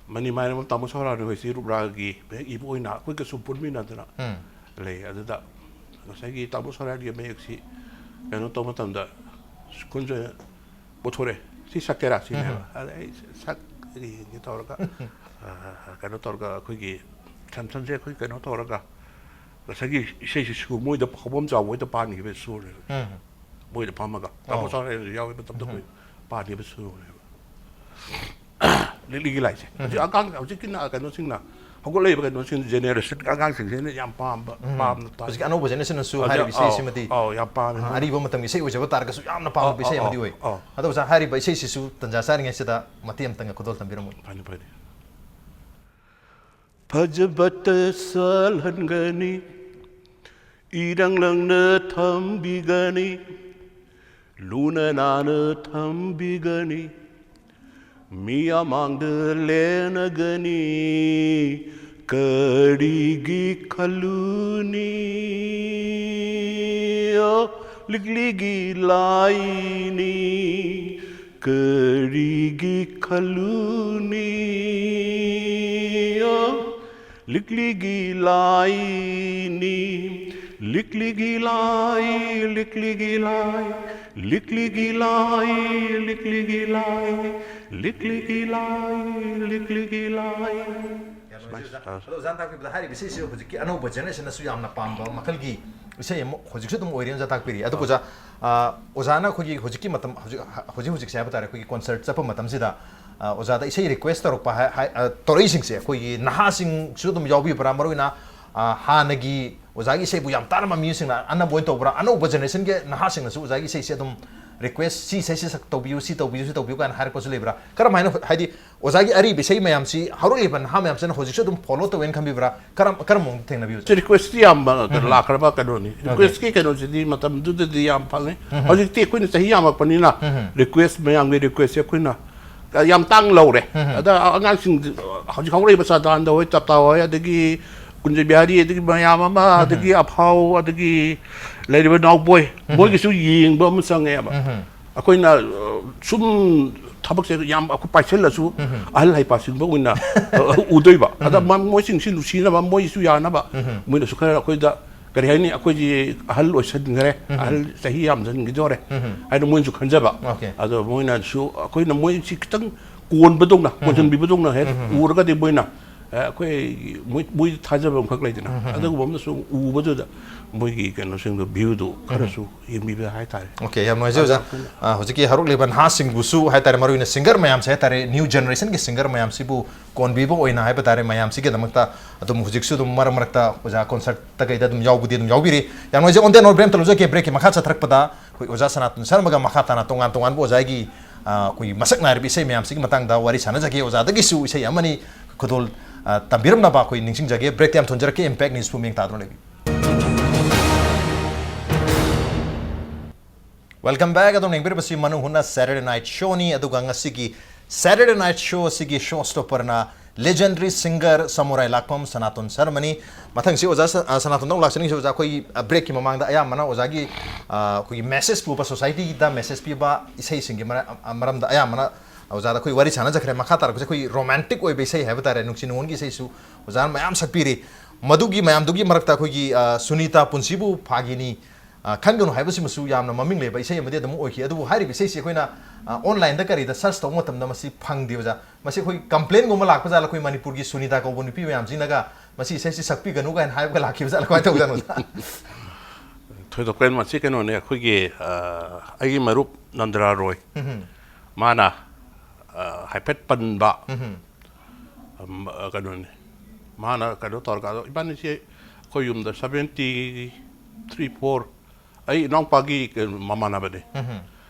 ꯃꯅꯤꯃꯥꯏꯔꯝ ꯇꯥꯃꯣ ꯁꯣꯔꯥꯏꯅ ꯍꯣꯏꯁꯤ ꯔꯨꯕ꯭ꯔꯥꯒꯤ ꯃꯍꯦꯛ ꯏꯕ ꯑꯣꯏꯅ ꯑꯩꯈꯣꯏꯒꯁꯨ ꯄꯨꯟꯃꯤꯟꯅꯗꯅ ꯂꯩ ꯑꯗꯨꯗ ꯉꯁꯥꯏꯒꯤ ꯇꯥꯃꯣ ꯁꯣꯔꯥꯏꯅꯤꯡꯒꯤ ꯃꯍꯦꯛꯁꯤ ꯀꯩꯅꯣ ꯇꯧꯕ ꯃꯇꯝꯗ ꯁ꯭ꯀꯨꯜꯁꯦ ꯄꯨꯊꯣꯔꯛꯑꯦ ꯁꯤ ꯁꯛꯀꯦꯔꯥ ꯁꯤꯅꯦꯕ ꯑꯗ ꯑꯩ ꯁꯛꯒꯦ ꯇꯧꯔꯒ ꯀꯩꯅꯣ ꯇꯧꯔꯒ ꯑꯩꯈꯣꯏꯒꯤ ꯁꯝꯁꯟꯁꯦ ꯑꯩꯈꯣꯏ ꯀꯩꯅꯣ ꯇꯧꯔꯒ ꯉꯁꯥꯏꯒꯤ ꯏꯁꯩꯁꯤ ꯁꯨ ꯃꯣꯏꯗ ꯍꯧꯕꯝ ꯆꯥꯎꯕ ꯍꯣꯏꯗ ꯄꯥꯟꯈꯤꯕ ꯁꯨꯔꯅꯦꯕ ꯃꯣꯏꯗ ꯐꯝꯃꯒ ꯇꯥꯃꯣ ꯁꯣꯔꯥꯏꯅ ꯌꯥꯎꯕ ꯃꯇꯝꯗ ꯑꯩꯈꯣꯏ ꯄꯥꯟꯈꯤꯕ ꯁꯨꯔꯅꯦꯕ ꯂꯤꯛꯂꯤꯒꯤ ꯂꯥꯏꯁꯦ ꯍꯧꯖꯤꯛ ꯑꯉꯥꯡ ꯍꯧꯖꯤꯛꯀꯤꯅ ꯀꯩꯅꯣꯁꯤꯡꯅ ꯍꯧꯒꯠꯂꯛꯏꯕ ꯀꯩꯅꯣꯁꯤꯡ ꯖꯦꯅꯦꯔꯦꯁꯟ ꯑꯉꯥꯡꯁꯤꯡꯁꯤꯅ ꯌꯥꯝ ꯄꯥꯝꯅ ꯇꯥꯏ ꯍꯧꯖꯤꯛ ꯑꯅꯧꯕ ꯖꯦꯅꯦꯔꯦꯁꯟꯅꯁꯨ ꯍꯥꯏꯔꯤꯕ ꯏꯁꯩꯁꯤꯃꯗꯤ ꯌꯥꯝ ꯄꯥꯝꯃꯦ ꯑꯔꯤꯕ ꯃꯇꯝꯒꯤ ꯏꯁꯩ ꯑꯣꯏꯖꯕ ꯇꯥꯔꯒꯁꯨ ꯌꯥꯝꯅ ꯄꯥꯝꯅꯕ ꯏꯁꯩ ꯑꯃꯗꯤ ꯑꯣꯏ ꯑꯗꯣ ꯑꯣꯖꯥ ꯍꯥꯏꯔꯤꯕ ꯏꯁꯩꯁꯤꯁꯨ ꯇꯟꯖꯥ ꯆꯥꯔꯤꯉꯩꯁꯤꯗ ꯃꯇꯦꯛ ꯑꯃꯇꯪꯒ ꯈꯨꯗꯣꯜ ꯇꯝꯕꯤꯔꯝꯃꯨ ꯐꯅꯤ ꯐꯅꯤ ꯐꯖꯕꯇ ꯁꯜꯍꯟꯒꯅꯤ ꯏꯔꯪ ꯂꯪꯅ ꯊꯝꯕꯤꯒꯅꯤ ꯂꯨꯅ ꯅꯥꯟꯅ ꯊꯝꯕꯤꯒꯅꯤ ꯃꯤꯌꯥꯃꯥꯡꯗ ꯂꯦꯟꯅꯒꯅꯤ ꯀꯔꯤꯒꯤ ꯈꯜꯂꯨꯅꯤ ꯂꯤꯛꯂꯤꯒꯤ ꯂꯥꯏꯅꯤ ꯀꯔꯤꯒꯤ ꯈꯜꯂꯨꯅꯤ ꯂꯤꯛꯂꯤꯒꯤ ꯂꯥꯏꯅꯤ ꯂꯤꯛꯂꯤꯒꯤ ꯂꯥꯏ ꯂꯤꯛꯂꯤꯒꯤ ꯂꯥꯏ ꯂꯤꯛꯂꯤꯒꯤ ꯂꯥꯏ ꯂꯤꯛꯂꯤꯒꯤ ꯂꯥꯏ ꯂꯤꯛꯂꯤꯒꯤ ꯂꯥꯏ ꯂꯤꯛꯂꯤꯒꯤ ꯂꯥꯏ ꯑꯗꯣ ꯑꯣꯖꯥꯅ ꯇꯥꯛꯄꯤꯕꯗ ꯍꯥꯏꯔꯤꯕ ꯏꯁꯩꯁꯤ ꯍꯧꯖꯤꯛꯀꯤ ꯑꯅꯧꯕ ꯖꯦꯅꯦꯔꯦꯁꯟꯅꯁꯨ ꯌꯥꯝꯅ ꯄꯥꯝꯕ ꯃꯈꯜꯒꯤ ꯏꯁꯩ ꯑꯃ ꯍꯧꯖꯤꯛꯁꯨ ꯑꯗꯨꯝ ꯑꯣꯏꯔꯦ ꯑꯣꯖꯥ ꯇꯥꯛꯄꯤꯔꯤ ꯑꯗꯨꯒ ꯑꯣꯖꯥ ꯑꯣꯖꯥꯅ ꯑꯩꯈꯣꯏꯒꯤ ꯍꯧꯖꯤꯛꯀꯤ ꯃꯇꯝ ꯍꯧꯖꯤꯛꯁꯦ ꯍꯥꯏꯕ ꯇꯥꯔꯦ ꯑꯩꯈꯣꯏꯒꯤ ꯀꯣꯟꯁꯔꯠ ꯆꯠꯄ ꯃꯇꯝꯁꯤꯗ ꯑꯣꯖꯥꯗ ꯏꯁꯩ ꯔꯤꯀ꯭ꯋꯦꯁ ꯇꯧꯔꯛꯄ ꯇꯧꯔꯛꯏꯁꯤꯡꯁꯦ ꯑꯩꯈꯣꯏꯒꯤ ꯅꯍꯥꯁꯤꯡꯁꯨ ꯑꯗꯨꯝ ꯌꯥꯎꯕꯤꯕ꯭ꯔꯥ ꯃꯔꯨꯑꯣꯏꯅ ꯍꯥꯟꯅꯒꯤ ꯑꯣꯖꯥꯒꯤ ꯏꯁꯩꯕꯨ ꯌꯥꯝ ꯇꯥꯔꯝꯕ ꯃꯤꯁꯤꯡꯅ ꯑꯅꯧꯕ ꯑꯣꯏꯅ ꯇꯧꯕ꯭ꯔꯥ ꯑꯅꯧꯕ ꯖꯦꯅꯦꯔꯦꯁꯟꯒꯤ ꯅꯍꯥꯁꯤꯡꯅꯁꯨ ꯑꯣꯖꯥꯒꯤ ꯏꯁꯩꯁꯦ ꯑꯗꯨꯝ ꯔꯤꯀ꯭ꯋꯦꯁ ꯁꯤ ꯏꯁꯩꯁꯤ ꯇꯧꯕꯤꯌꯨ ꯁꯤ ꯇꯧꯕꯤꯌꯨ ꯁꯤ ꯇꯧꯕꯤꯌꯨ ꯀꯥꯏꯅ ꯍꯥꯏꯔꯛꯄꯁꯨ ꯂꯩꯕ꯭ꯔꯥ ꯀꯔꯝꯍꯥꯏꯅ ꯍꯥꯏꯗꯤ ꯑꯣꯖꯥꯒꯤ ꯑꯔꯤꯕ ꯏꯁꯩ ꯃꯌꯥꯝꯁꯤ ꯍꯧꯔꯛꯂꯤꯕ ꯅꯍꯥ ꯃꯌꯥꯝꯁꯤꯅ ꯍꯧꯖꯤꯛꯁꯨ ꯑꯗꯨꯝ ꯐꯣꯂꯣ ꯇꯧꯋꯦꯅ ꯈꯟꯕꯤꯕ꯭ꯔꯥ ꯀꯔꯝꯕ ꯃꯑꯣꯡꯗ ꯊꯦꯡꯅꯕꯤꯌꯨ ꯔꯤꯀ꯭ꯋꯦꯁꯇꯤ ꯌꯥꯝ ꯂꯥꯛꯈ꯭ꯔꯕ ꯀꯩꯅꯣꯅꯤ ꯔꯤꯀ꯭ꯋꯦꯁꯀꯤ ꯀꯩꯅꯣꯁꯤꯗꯤ ꯃꯇꯝꯗꯨꯗꯗꯤ ꯌꯥꯝ ꯐꯪꯉꯦ ꯍꯧꯖꯤꯛꯇꯤ ꯑꯩꯈꯣꯏꯅ ꯆꯍꯤ ꯌꯥꯝꯃꯛꯄꯅꯤꯅ ꯔꯤꯀ꯭ꯋꯦꯁ ꯃꯌꯥꯝꯒꯤ ꯔꯤꯀ꯭ꯋꯦꯁꯁꯦ ꯑꯩꯈꯣꯏꯅ ꯌꯥꯝ ꯇꯥꯡ ꯂꯧꯔꯦ ꯑꯗ ꯑꯉꯥꯡꯁꯤꯡ ꯍꯧꯖꯤꯛ ꯍꯧꯔꯛꯏꯕ ꯆꯥꯗꯥꯟꯗ ꯍꯣꯏ ꯇꯞꯇꯥ ꯍꯣꯏ ꯑꯗꯒꯤ ꯀꯨꯟꯖ ꯕꯤꯍꯥꯔꯤ ꯑꯗꯒꯤ ꯃꯌꯥꯝ ꯑꯃ ꯑꯗꯒꯤ ꯑꯐꯥꯎ ꯑꯗꯒꯤ ꯂꯩꯔꯤꯕ ꯅꯥꯎꯕꯣꯏ ꯃꯣꯏꯒꯤꯁꯨ ꯌꯦꯡꯕ ꯑꯃ ꯆꯪꯉꯦꯕ ꯑꯩꯈꯣꯏꯅ ꯁꯨꯝ ꯊꯕꯛꯁꯦ ꯌꯥꯝ ꯄꯥꯏꯁꯤꯜꯂꯁꯨ ꯑꯍꯜ ꯍꯩꯄꯥꯁꯤꯡꯕ ꯑꯣꯏꯅ ꯎꯗꯣꯏꯕ ꯑꯗ ꯃꯣꯏꯁꯤꯡꯁꯤ ꯅꯨꯡꯁꯤꯅꯕ ꯃꯣꯏꯁꯨ ꯌꯥꯅꯕ ꯃꯣꯏꯅꯁꯨ ꯈꯔ ꯑꯩꯈꯣꯏꯗ ꯀꯔꯤ ꯍꯥꯏꯅꯤ ꯑꯩꯈꯣꯏꯁꯤ ꯑꯍꯜ ꯑꯣꯏꯁꯟꯈ꯭ꯔꯦ ꯑꯍꯜ ꯆꯍꯤ ꯌꯥꯝꯖꯟꯈꯤꯗꯣꯔꯦ ꯍꯥꯏꯅ ꯃꯣꯏꯅꯁꯨ ꯈꯟꯖꯕ ꯑꯗꯣ ꯃꯣꯏꯅꯁꯨ ꯑꯩꯈꯣꯏꯅ ꯃꯣꯏꯁꯤ ꯈꯤꯇꯪ ꯀꯣꯟꯕꯗꯧꯅ ꯀꯣꯟꯁꯤꯟꯕꯤꯕꯗꯧꯅ ꯍꯦꯛ ꯎꯔꯒꯗꯤ ꯃꯣꯏꯅ ꯑꯩꯈꯣꯏ ꯃꯣꯏ ꯊꯥꯖꯕ ꯑꯃꯈꯛ ꯂꯩꯗꯅ ꯑꯗꯨꯒꯨꯝꯕ ꯑꯃꯁꯨ ꯎꯕꯗꯨꯗ ꯃꯣꯏꯒꯤ ꯀꯩꯅꯣꯁꯤꯡꯗꯣ ꯚ꯭ꯌꯨꯗꯨ ꯈꯔꯁꯨ ꯌꯦꯡꯕꯤꯕ ꯍꯥꯏꯇꯥꯔꯦ ꯑꯣꯀꯦ ꯌꯥꯝ ꯅꯨꯡꯉꯥꯏꯖꯩ ꯑꯣꯖꯥ ꯍꯧꯖꯤꯛꯀꯤ ꯍꯧꯔꯛꯂꯤꯕ ꯅꯍꯥꯁꯤꯡꯕꯨꯁꯨ ꯍꯥꯏꯇꯥꯔꯦ ꯃꯔꯨꯑꯣꯏꯅ ꯁꯤꯡꯒꯔ ꯃꯌꯥꯝꯁꯦ ꯍꯥꯏꯇꯥꯔꯦ ꯅ꯭ꯌꯨ ꯖꯦꯅꯦꯔꯦꯁꯟꯒꯤ ꯁꯤꯡꯒꯔ ꯃꯌꯥꯝꯁꯤꯕꯨ ꯀꯣꯟꯕꯤꯕ ꯑꯣꯏꯅ ꯍꯥꯏꯕ ꯇꯥꯔꯦ ꯃꯌꯥꯝꯁꯤꯒꯤꯗꯃꯛꯇ ꯑꯗꯨꯝ ꯍꯧꯖꯤꯛꯁꯨ ꯑꯗꯨꯝ ꯃꯔꯛ ꯃꯔꯛꯇ ꯑꯣꯖꯥ ꯀꯣꯟꯁꯔꯠꯇ ꯀꯩꯗ ꯑꯗꯨꯝ ꯌꯥꯎꯕꯗꯤ ꯑꯗꯨꯝ ꯌꯥꯎꯕꯤꯔꯤ ꯌꯥꯝ ꯅꯨꯡꯉꯥꯏꯖꯩ ꯑꯣꯟ ꯗꯦꯟ ꯑꯣꯔ ꯕ꯭ꯔꯦꯝ ꯇꯧꯖꯒꯦ ꯕ꯭ꯔꯦꯛꯀꯤ ꯃꯈꯥ ꯆꯠꯊꯔꯛꯄꯗ ꯑꯩꯈꯣꯏ ꯑꯣꯖꯥ ꯁꯅꯥꯇꯣꯟ ꯁꯔꯃꯒ ꯃꯈꯥ ꯇꯥꯅ ꯇꯣꯉꯥꯟ ꯇꯣꯉꯥꯟꯕ ꯑꯣꯖꯥꯒꯤ ꯑꯩꯈꯣꯏꯒꯤ ꯃꯁꯛ ꯅꯥꯏꯔꯕ ꯏꯁꯩ ꯃꯌꯥꯝꯁꯤꯒꯤ ꯃꯇꯥꯡꯗ ꯋꯥꯔꯤ ꯁꯥꯟꯅꯖꯒꯦ ꯑꯣꯖꯥꯗꯒꯤꯁꯨ ꯏꯁꯩ ꯑꯃꯅꯤ ꯈꯨꯗꯣꯜ ꯇꯝꯕꯤꯔꯝꯅꯕ ꯑꯩꯈꯣꯏ ꯅꯤꯡꯁꯤꯡꯖꯒꯦ ꯕ꯭ꯔꯦꯛꯇ ꯌꯥꯝ ꯊꯣꯟꯖꯔꯛꯀꯦ ꯏꯝꯄꯦꯛ ꯅ꯭ꯌꯨꯁꯄꯨ ꯃꯤꯡ ꯇꯥꯗꯨꯅ ꯂꯩꯕꯤ ꯋꯦꯜꯀꯝ ꯕꯦꯛ ꯑꯗꯨꯝ ꯌꯦꯡꯕꯤꯔꯤꯕꯁꯤ ꯃꯅꯨꯡ ꯍꯨꯠꯅ ꯁꯦꯇꯔꯗꯦ ꯅꯥꯏꯠ ꯁꯣꯅꯤ ꯑꯗꯨꯒ ꯉꯁꯤꯒꯤ ꯁꯦꯇꯔꯗꯦ ꯅꯥꯏꯠ ꯁꯣ ꯑꯁꯤꯒꯤ ꯁꯣ ꯁ꯭ꯇꯣꯄꯔꯅ ꯂꯦꯖꯦꯟꯗꯔꯤ ꯁꯤꯡꯒꯔ ꯁꯃꯨꯔꯥꯏꯂꯥꯛꯄꯝ ꯁꯅꯥꯇꯣꯟ ꯁꯔꯃꯅꯤ ꯃꯊꯪꯁꯤ ꯑꯣꯖꯥ ꯁꯅꯥꯇꯣꯟꯗ ꯂꯥꯛꯆꯅꯤꯡꯉꯤꯁꯤ ꯑꯣꯖꯥ ꯑꯩꯈꯣꯏꯒꯤ ꯕ꯭ꯔꯦꯛꯀꯤ ꯃꯃꯥꯡꯗ ꯑꯌꯥꯝꯕꯅ ꯑꯣꯖꯥꯒꯤ ꯑꯩꯈꯣꯏꯒꯤ ꯃꯦꯁꯦꯖ ꯄꯨꯕ ꯁꯣꯁꯥꯏꯇꯤꯗ ꯃꯦꯁꯦꯖ ꯄꯤꯕ ꯏꯁꯩꯁꯤꯡꯒꯤ ꯃꯔꯝꯗ ꯑꯌꯥꯝꯕꯅ ꯑꯣꯖꯥꯗ ꯑꯩꯈꯣꯏ ꯋꯥꯔꯤ ꯁꯥꯟꯅꯖꯈ꯭ꯔꯦ ꯃꯈꯥ ꯇꯥꯔꯛꯄꯁꯦ ꯑꯩꯈꯣꯏ ꯔꯣꯃꯥꯟꯇꯤꯛ ꯑꯣꯏꯕ ꯏꯁꯩ ꯍꯥꯏꯕ ꯇꯥꯔꯦ ꯅꯨꯡꯁꯤ ꯅꯨꯡꯉꯣꯟꯒꯤ ꯏꯁꯩꯁꯨ ꯑꯣꯖꯥꯅ ꯃꯌꯥꯝ ꯁꯛꯄꯤꯔꯤ ꯃꯗꯨꯒꯤ ꯃꯌꯥꯝꯗꯨꯒꯤ ꯃꯔꯛꯇ ꯑꯩꯈꯣꯏꯒꯤ ꯁꯨꯅꯤꯇꯥ ꯄꯨꯟꯁꯤꯕꯨ ꯐꯥꯒꯤꯅꯤ ꯈꯟꯒꯅꯨ ꯍꯥꯏꯕꯁꯤꯃꯁꯨ ꯌꯥꯝꯅ ꯃꯃꯤꯡ ꯂꯩꯕ ꯏꯁꯩ ꯑꯃꯗꯤ ꯑꯗꯨꯝ ꯑꯣꯏꯈꯤ ꯑꯗꯨꯕꯨ ꯍꯥꯏꯔꯤꯕ ꯏꯁꯩꯁꯤ ꯑꯩꯈꯣꯏꯅ ꯑꯣꯟꯂꯥꯏꯟꯗ ꯀꯔꯤꯗ ꯁꯔꯆ ꯇꯧꯕ ꯃꯇꯝꯗ ꯃꯁꯤ ꯐꯪꯗꯦ ꯑꯣꯖꯥ ꯃꯁꯤ ꯑꯩꯈꯣꯏ ꯀꯝꯄ꯭ꯂꯦꯟꯒꯨꯝꯕ ꯂꯥꯛꯄ ꯖꯥꯠꯂ ꯑꯩꯈꯣꯏ ꯃꯅꯤꯄꯨꯔꯒꯤ ꯁꯨꯅꯤꯇꯥ ꯀꯧꯕ ꯅꯨꯄꯤ ꯃꯌꯥꯝꯁꯤꯅꯒ ꯃꯁꯤ ꯏꯁꯩꯁꯤ ꯁꯛꯄꯤꯒꯅꯨ ꯀꯥꯏꯅ ꯍꯥꯏꯕꯒ ꯂꯥꯛꯈꯤꯕ ꯖꯥꯠꯂ ꯀꯃꯥꯏꯅ ꯇꯧꯖꯥꯠꯅꯣ ꯑꯣꯖꯥ ꯊꯣꯏꯗꯣꯛꯄ ꯃꯁꯤ ꯀꯩꯅꯣꯅꯦ ꯑꯩꯈꯣꯏꯒꯤ ꯑꯩꯒꯤ ꯃꯔꯨꯞ ꯅꯟꯗ꯭ꯔꯥ ꯔꯣꯏ mana haipet panba kanun mana kado tor kado iban si koyum da 73-4 ai nong pagi mama na bade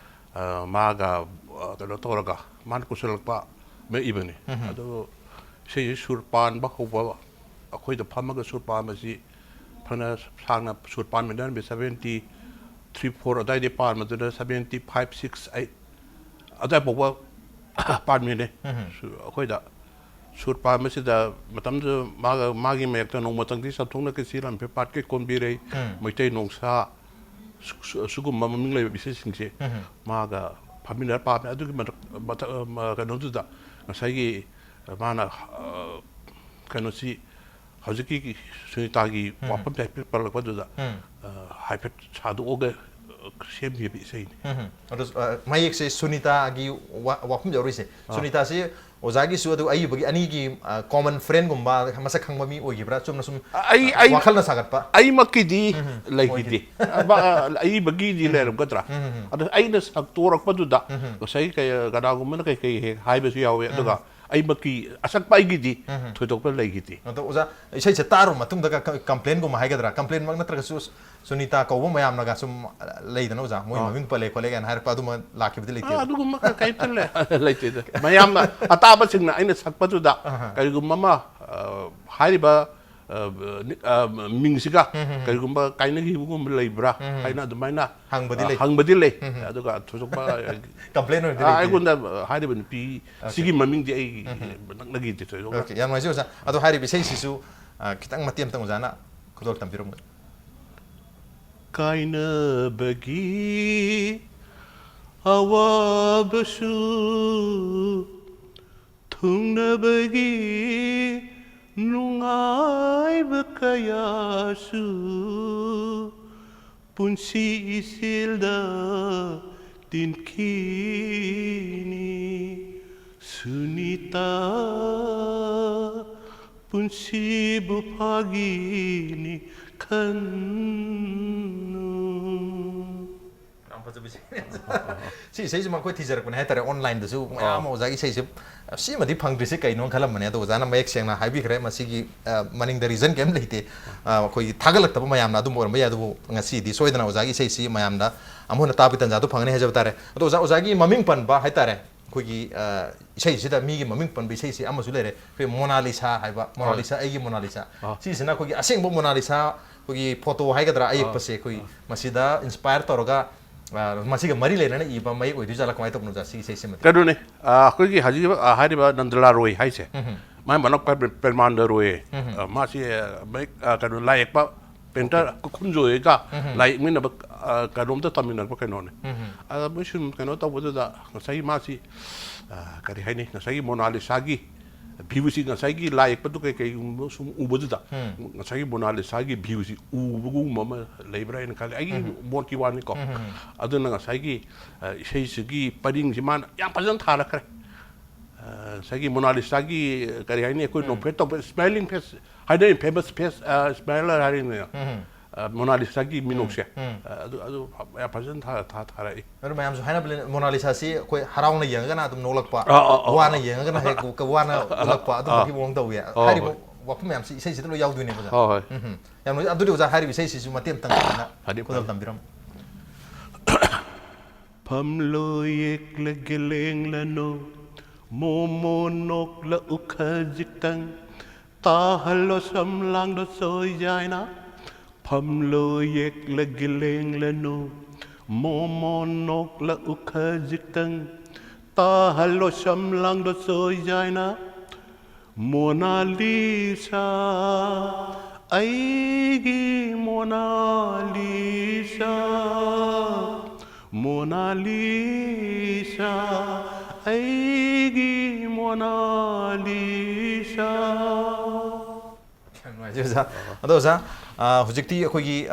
maga kado tor ka man kusel pa me ibani ado sei surpan ba ko ba akoi da phamaga surpan ma si phana sangna surpan me dan be 73-4 adai de pan ma da 75-6 adai pokwa pan me ne akoi da surpan ma si da matam da magi mek ta nong matang ti sap thong na ke siram pe pat ke kon bi rei moitei nong sa sugum ma ming le bi se sing se maga phamina pa me adu ki ma ka non da sai gi mana kano si hojiki sunita gi wapam pe par la da haipet chadu oga sem bi sei ado mayek se sunita gi wapam jori se sunita se ozagi su adu ayi bagi ani gi common friend gumba masa khangba mi ogibra chumna sum ai wakal na sagat pa ai makidi laigidi ai bagi di le gadra ado ai na saktorak pa da sai kay gada gumna kay haibe su yawe daga ai maki asak pai gidi thoidok pa laigidi ado oza isai se taru matung daga complain gum haigadra complain mag natra su sunita ko bo mayam naga sum leidana oza moi maming pale kolega an har pa dum lakibdi leite adu gum ka kai tale leite mayam ataba singna aina sakpa da kai gum mama hariba mingsiga kai gum kai na gi gum leibra kai na dumaina hangbadi le adu ga thosok pa complain or ai gunda hariba pi sigi maming di ai nagi ti thoi okay yan mai oza ado haribi sei sisu kitang matiam tang ozana kudol tampirum kaina bagi awabasu thungna bagi nungai bakayasu punsi isilda tinkini sunita punsi bupagini si sei juma ko teacher kun hetare online da su ma ozagi sei se si ma di phangri se kai non khalam mane to ozana mayek sengna haibi khre ma si gi maning the reason kem leite koi thagalak tab mayam na dum or ma ya du ngasi di soidana ozagi sei si mayam da amuna tabi tan ja to phangne hejab tare to ozagi maming pan ba haitare koi sei sida mi gi maming pan bi sei si amasu lere koi monalisa haiba monalisa ai gi monalisa si sina koi aseng bo monalisa koi photo haigadra ayek pase koi masida inspire toroga masiga mari le na iba mai oi dujala kamai topnu ja si sei se mate kadune ko gi haji hariba nandla roi haise mai manok pa permanda roi ma si mai kadun laik pa penta kunjo ga laik min ba kadum ta taminar pa kanone mission kano ta boda da sai ma si kari haini sai monalisa gi BVC ngasai gi laik pa tu kai sum ubodu da ngasai monalisa gi BVC ubugu mama lebra en kali ai bon ki wani ko aduna ngasai gi sei sigi paring siman yang pajan thara kare sagi monalisa gi kari haini ko no peto smiling face haida famous face smiler harini monalisa gi minokse adu ya pajan thara ai ero mayam su haina blen monalisa si koi harauna yenga na dum nolak pa wana yenga na he ko wana ulak pa adu ki wong daw ya hari wapum yam si sei lo yaudu ne ba yam adu de uza hari sei si su matem tang na ko dal tambiram pamlo yek la geleng la no momo nok la ukhajitang ta halo samlang do soy jaina pamlo yek la geleng la no momo nok la ukhajitang ta halo samlang do soy jaina Mona Lisa aigi Mona Lisa Mona Lisa aigi Mona Lisa Oza ado oza hujikti akhoi